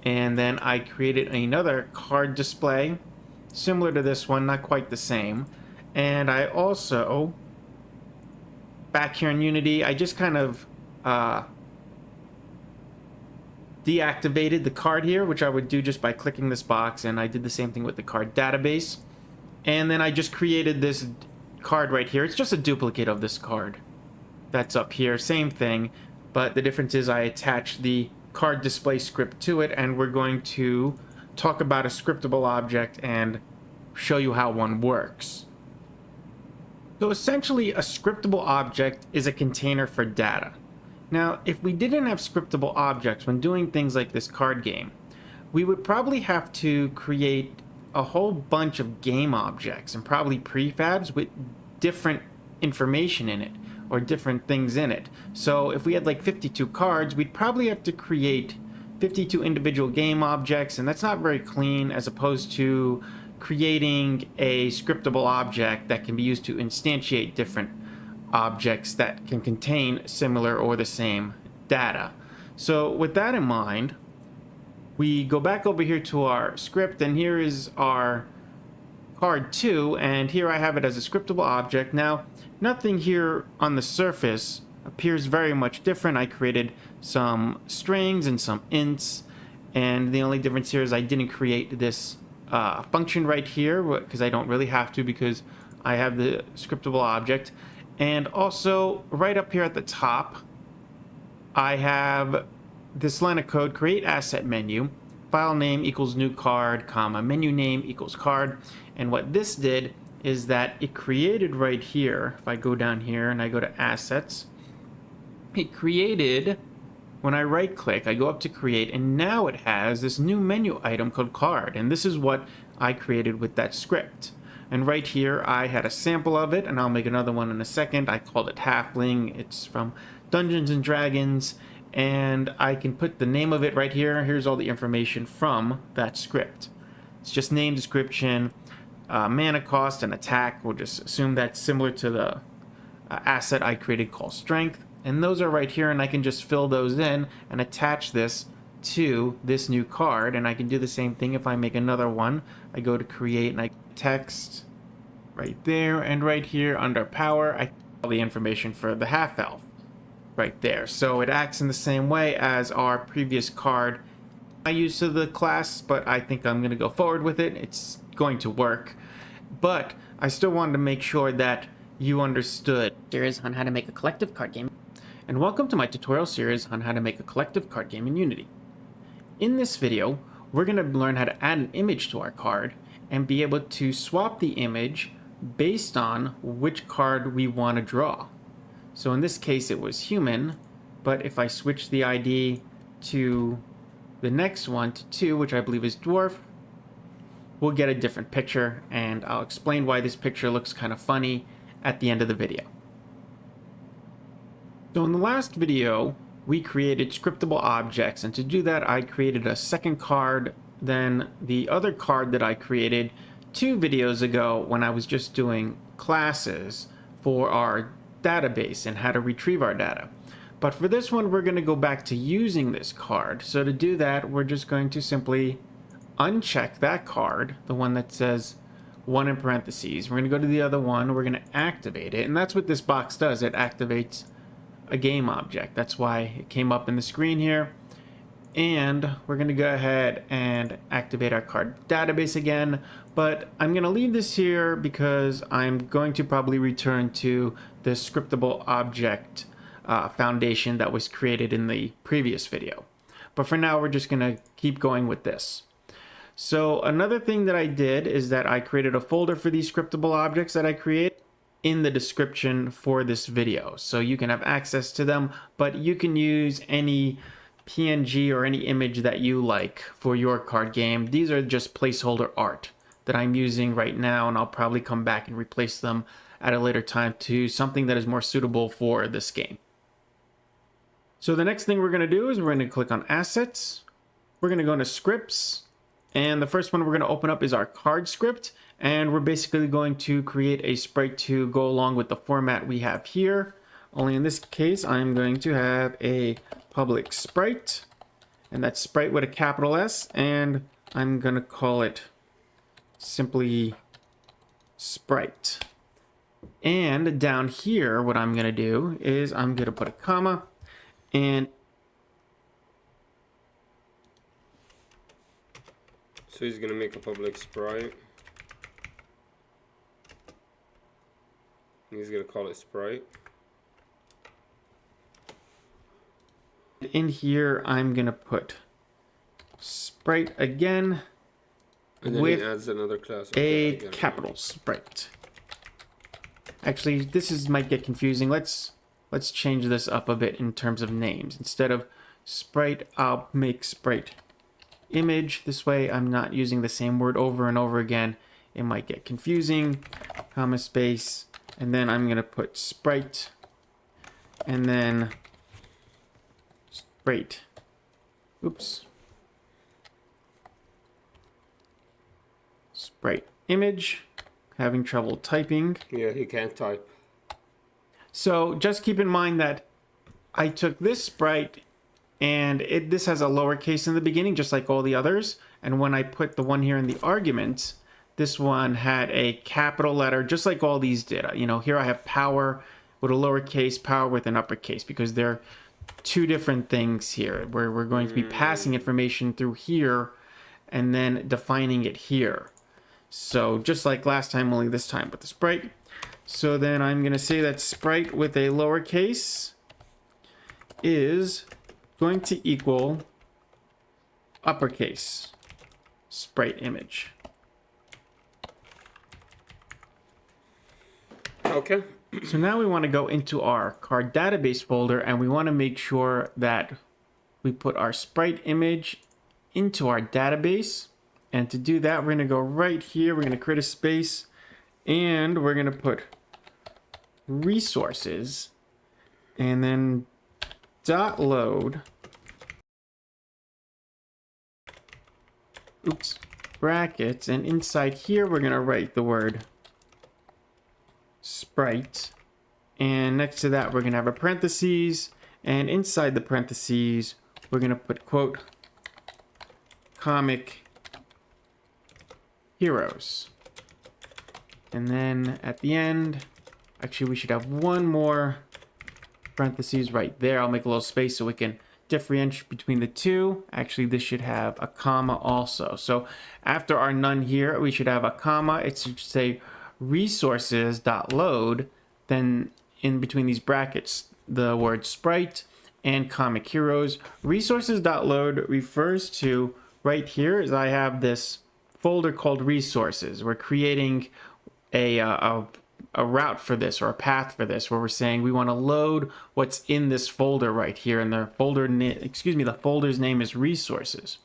And then I created another card display, similar to this one, not quite the same. And I also, back here in Unity, I just kind of deactivated the card here, which I would do just by clicking this box. And I did the same thing with the card database. And then I just created this card right here. It's just a duplicate of this card that's up here. Same thing, but the difference is I attached the card display script to it, and we're going to talk about a scriptable object and show you how one works. So essentially, a scriptable object is a container for data. Now, if we didn't have scriptable objects when doing things like this card game, we would probably have to create a whole bunch of game objects and probably prefabs with different information in it, or different things in it. So if we had like 52 cards, we'd probably have to create 52 individual game objects, and that's not very clean, as opposed to creating a scriptable object that can be used to instantiate different objects that can contain similar or the same data. So with that in mind, we go back over here to our script, and here is our card2, and here I have it as a scriptable object. Now, nothing here on the surface appears very much different. I created some strings and some ints, and the only difference here is I didn't create this function right here, because I don't really have to, because I have the scriptable object. And also, right up here at the top, I have this line of code, create asset menu, file name equals new card, comma, menu name equals card. And what this did is that it created right here, if I go down here and I go to assets, it created, when I right click, I go up to create, and now it has this new menu item called card. And this is what I created with that script. And right here, I had a sample of it, and I'll make another one in a second. I called it Halfling. It's from Dungeons and Dragons. And I can put the name of it right here. Here's all the information from that script. It's just name, description, mana cost, and attack. We'll just assume that's similar to the asset I created called strength. And those are right here, and I can just fill those in and attach this to this new card. And I can do the same thing if I make another one. I go to create, and I text right there, and right here under power, I all the information for the half elf right there. So it acts in the same way as our previous card I used to the class, but I think I'm going to go forward with it. It's going to work, but I still wanted to make sure that you understood. Series on how to make a collective card game. And welcome to my tutorial series on how to make a collective card game in Unity. In this video, we're going to learn how to add an image to our card and be able to swap the image based on which card we want to draw. So in this case, it was human, but if I switch the ID to the next one, to 2, which I believe is dwarf, we'll get a different picture, and I'll explain why this picture looks kind of funny at the end of the video. So in the last video, we created scriptable objects, and to do that, I created a second card than the other card that I created 2 videos ago when I was just doing classes for our database and how to retrieve our data. But for this one, we're going to go back to using this card. So to do that, we're just going to simply uncheck that card, the one that says 1 in parentheses. We're going to go to the other one, we're going to activate it, and that's what this box does. It activates a game object. That's why it came up in the screen here. And we're going to go ahead and activate our card database again, but I'm going to leave this here because I'm going to probably return to the scriptable object foundation that was created in the previous video. But for now, we're just going to keep going with this. So another thing that I did is that I created a folder for these scriptable objects that I create in the description for this video. So you can have access to them, but you can use any PNG or any image that you like for your card game. These are just placeholder art that I'm using right now, and I'll probably come back and replace them at a later time to something that is more suitable for this game. So the next thing we're going to do is we're going to click on Assets. We're going to go into Scripts, and the first one we're going to open up is our card script, and we're basically going to create a sprite to go along with the format we have here. Only in this case, I'm going to have a public sprite, and that's sprite with a capital S, and I'm going to call it simply sprite. And down here, what I'm going to do is I'm going to put a comma, and So he's gonna make a public sprite. He's gonna call it sprite. in here I'm going to put sprite again, And then with he adds another class. a Okay, I get it. capital sprite. Actually, this might get confusing. Let's change this up a bit in terms of names. Instead of sprite, I'll make sprite image. This way I'm not using the same word over and over again. It might get confusing. Comma space, and then I'm gonna put sprite, and then sprite. Oops. Sprite image. Having trouble typing. Yeah, he can't type. So just keep in mind that I took this sprite and this has a lowercase in the beginning, just like all the others. And when I put the one here in the arguments, this one had a capital letter, just like all these did. You know, here I have power with a lowercase, power with an uppercase, because they're two different things here, where we're going to be passing information through here and then defining it here. So just like last time, only this time with the sprite. So then I'm going to say that sprite with a lowercase is going to equal uppercase sprite image. Okay. So now we want to go into our card database folder, and we want to make sure that we put our sprite image into our database. And to do that, we're going to go right here. We're going to create a space, and we're going to put resources, and then dot load. Oops, brackets, and inside here we're going to write the word sprite, and next to that we're going to have a parentheses, and inside the parentheses we're going to put quote comic heroes, and then at the end, actually we should have one more parentheses right there. I'll make a little space so we can differentiate between the two. Actually, this should have a comma also. So after our none here, we should have a comma. It should say resources.load, then in between these brackets the word sprite and comic heroes. Resources.load refers to, right here is I have this folder called resources. We're creating a route for this, or a path for this, where we're saying we want to load what's in this folder right here, and the folder's name is resources.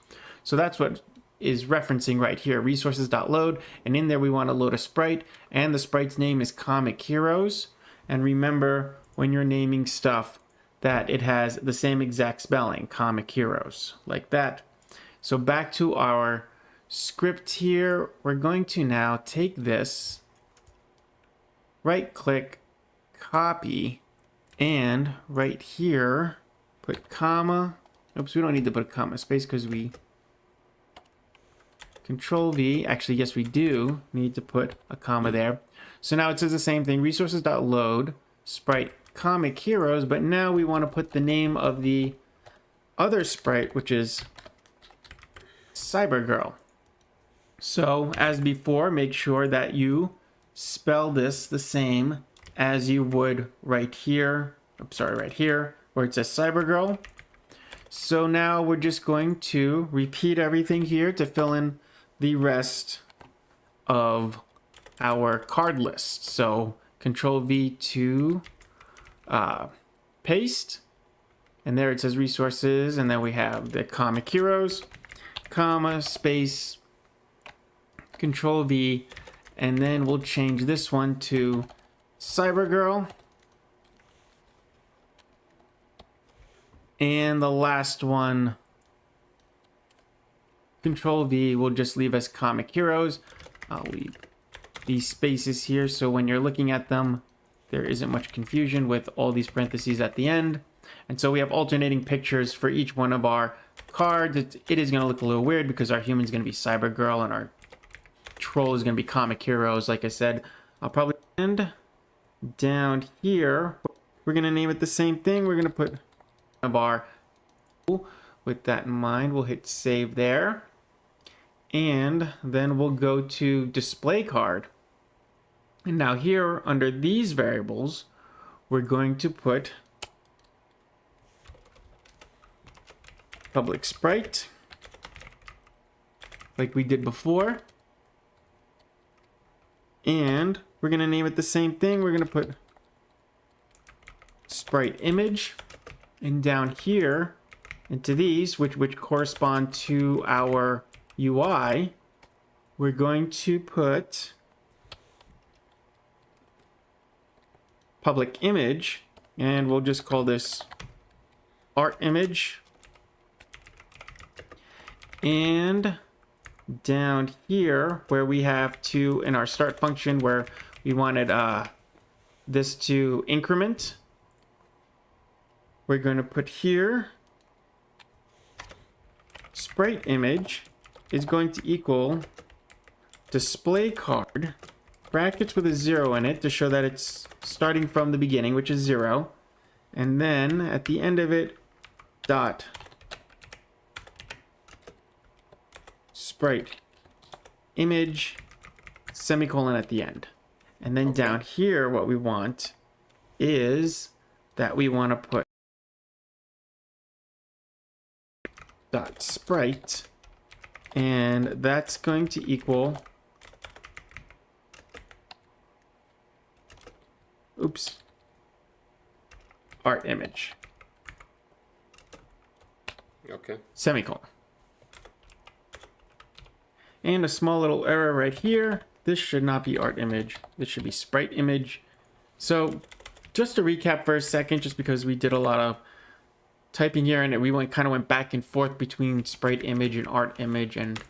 So that's what is referencing right here, resources.load, and in there we want to load a sprite, and the sprite's name is comic heroes. And remember, when you're naming stuff, that it has the same exact spelling, comic heroes, like that. So back to our script here, we're going to now take this, right click, copy, and right here put comma. Oops, we don't need to put a comma space because we Control V. Actually, yes, we do need to put a comma there. So now it says the same thing, resources.load sprite comic heroes, but now we want to put the name of the other sprite, which is Cybergirl. So as before, make sure that you spell this the same as you would right here. I'm sorry, right here where it says Cybergirl. So now we're just going to repeat everything here to fill in the rest of our card list. So Control V to paste, and there it says resources, and then we have the comic heroes, comma, space, Control V, and then we'll change this one to Cybergirl. And the last one, Control V, will just leave as comic heroes. I'll leave these spaces here so when you're looking at them, there isn't much confusion with all these parentheses at the end. And so we have alternating pictures for each one of our cards. It is going to look a little weird because our human is going to be Cybergirl and our troll is going to be comic heroes. Like I said, I'll probably end down here. We're going to name it the same thing. We're going to put of our, with that in mind, we'll hit save there. And then we'll go to display card. And now here under these variables, we're going to put public sprite like we did before. And we're going to name it the same thing. We're going to put sprite image. And down here into these, which correspond to our UI, we're going to put public image, and we'll just call this art image. And down here where we have to, in our start function where we wanted this to increment, we're going to put here sprite image is going to equal display card, brackets with a 0 in it to show that it's starting from the beginning, which is 0. And then at the end of it, dot sprite image, semicolon at the end. And then down here, what we want is that we want to put dot sprite, and that's going to equal art image, Okay. semicolon. And a small little error right here. This should not be art image. This should be sprite image. So just to recap for a second, just because we did a lot of typing here and we kind of went back and forth between sprite image and art image and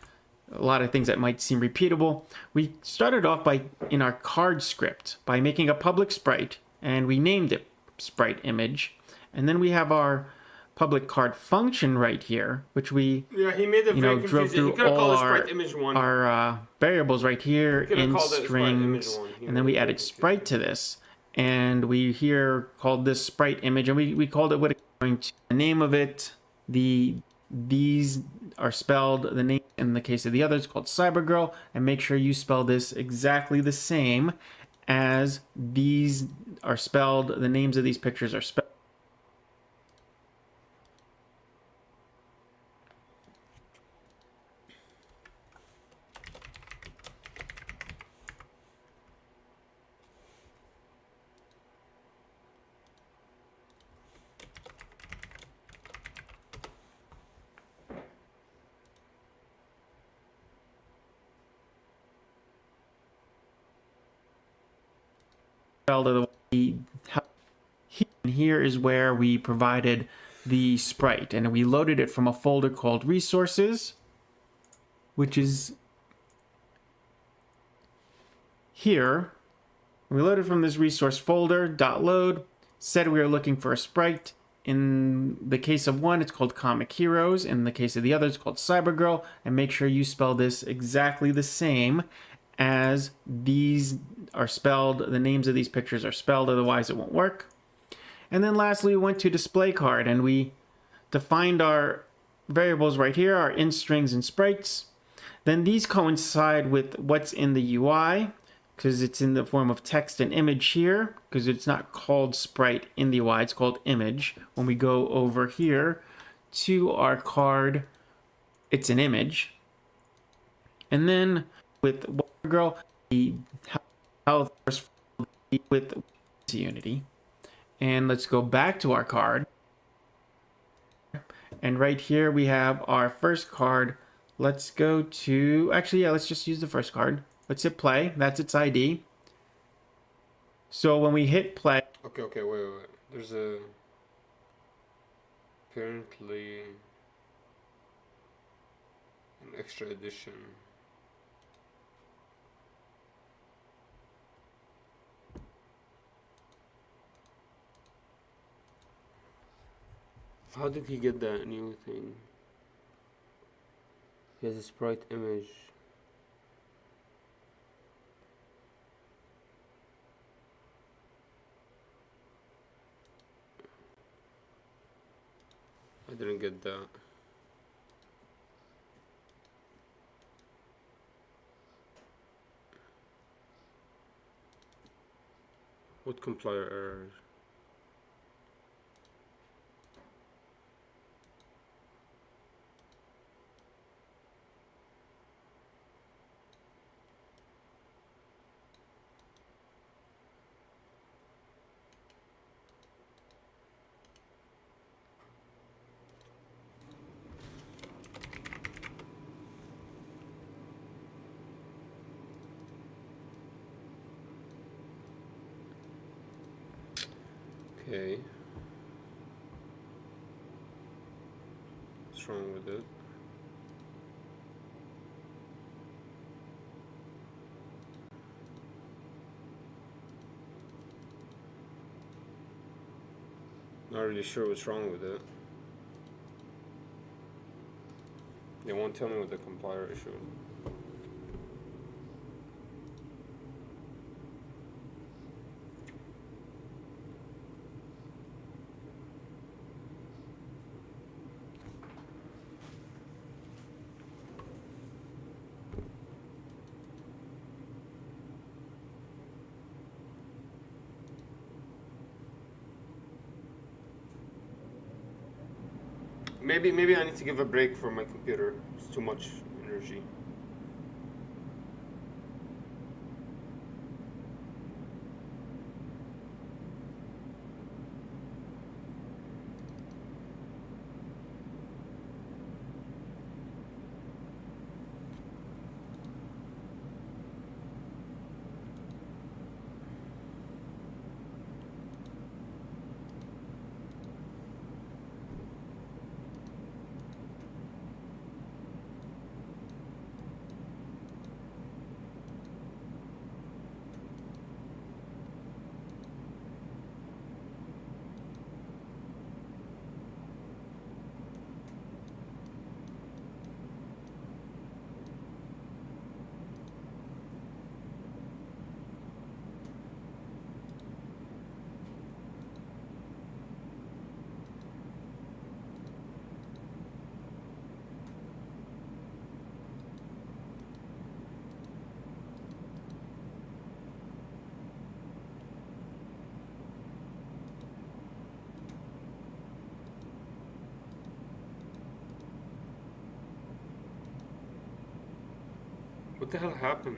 a lot of things that might seem repeatable. We started off in our card script by making a public sprite, and we named it sprite image. And then we have our public card function right here, which we he made it very drove confusing. through all our variables right here in string, and then we added sprite to this, and we here called this sprite image, and we called it what it's going to. The name of it, these are spelled, the name in the case of the others called Cybergirl, and make sure you spell this exactly the same as these are spelled, the names of these pictures are spelled. Here is where we provided the sprite, and we loaded it from a folder called resources, which is here. We loaded from this resource folder, .load, said we were looking for a sprite. In the case of one, it's called Comic Heroes. In the case of the other, it's called Cybergirl. And make sure you spell this exactly the same as these are spelled. The names of these pictures are spelled, otherwise it won't work. And then lastly, we went to display card, and we defined our variables right here, our int strings and sprites. Then these coincide with what's in the UI, because it's in the form of text and image here, because it's not called sprite in the UI, it's called image. When we go over here to our card, it's an image. And then with Girl, the health with Unity. And let's go back to our card. And right here we have our first card. Let's go to, actually, yeah, let's just use the first card. Let's hit play. That's its ID. So when we hit play. Okay, wait. There's a. Apparently. An extra edition. How did he get that new thing? He has a sprite image. I didn't get that. What compiler errors? Okay. What's wrong with it? Not really sure what's wrong with it. They won't tell me what the compiler issue is. Maybe I need to give a break for my computer. It's too much energy. What the hell happened?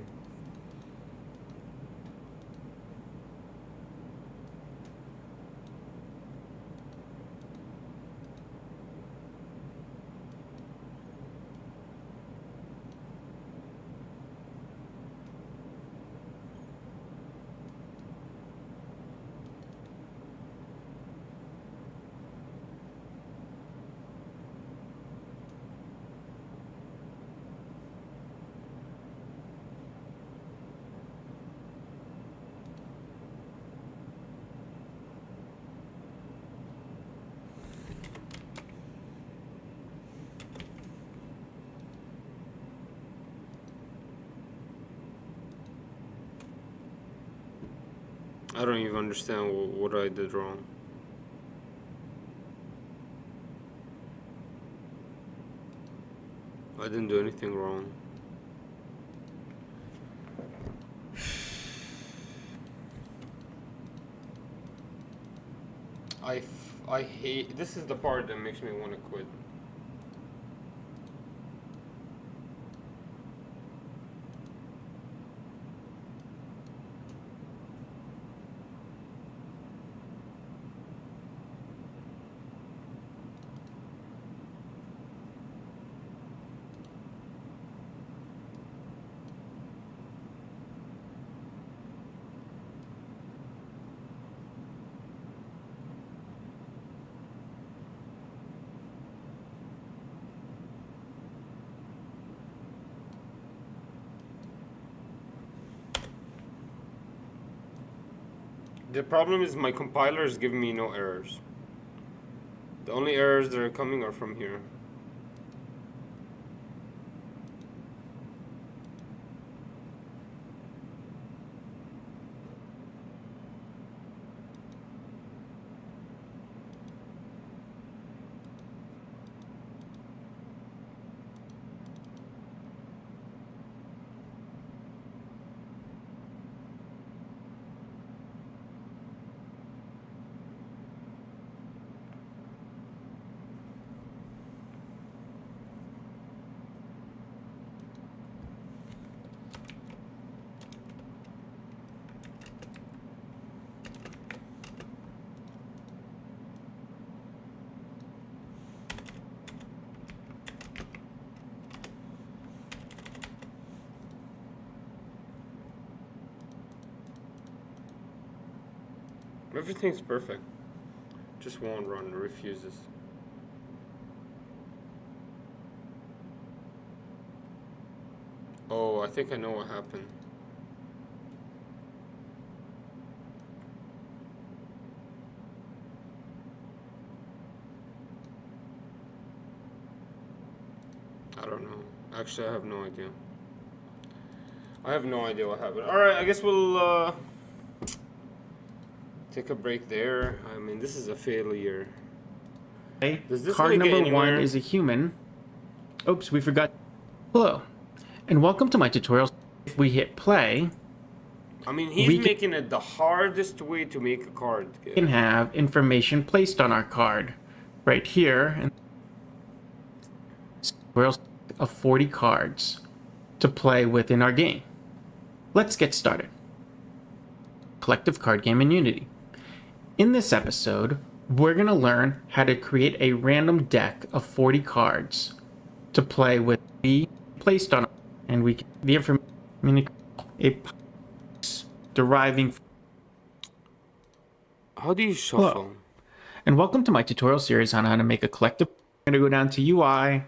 I don't even understand what I did wrong. I didn't do anything wrong. I hate, this is the part that makes me want to quit. The problem is my compiler is giving me no errors. The only errors that are coming are from here. Everything's perfect. Just won't run, refuses. Oh, I think I know what happened. I don't know. Actually, I have no idea. I have no idea what happened. Alright, I guess we'll take a break there. I mean, this is a failure. Okay. Does this Card make it number one anywhere? is a human. Oops, we forgot. Hello, and welcome to my tutorial. If we hit play, I mean, he's we can- making it the hardest way to make a card. we can have information placed on our card. Right here, and tutorial of 40 cards to play within our game. Let's get started. Collective card game in Unity. In this episode, we're going to learn how to create a random deck of 40 cards to play with, be placed on, and we can, the information, a deriving. How do you shuffle? Hello. And welcome to my tutorial series on how to make a collective. I'm going to go down to UI,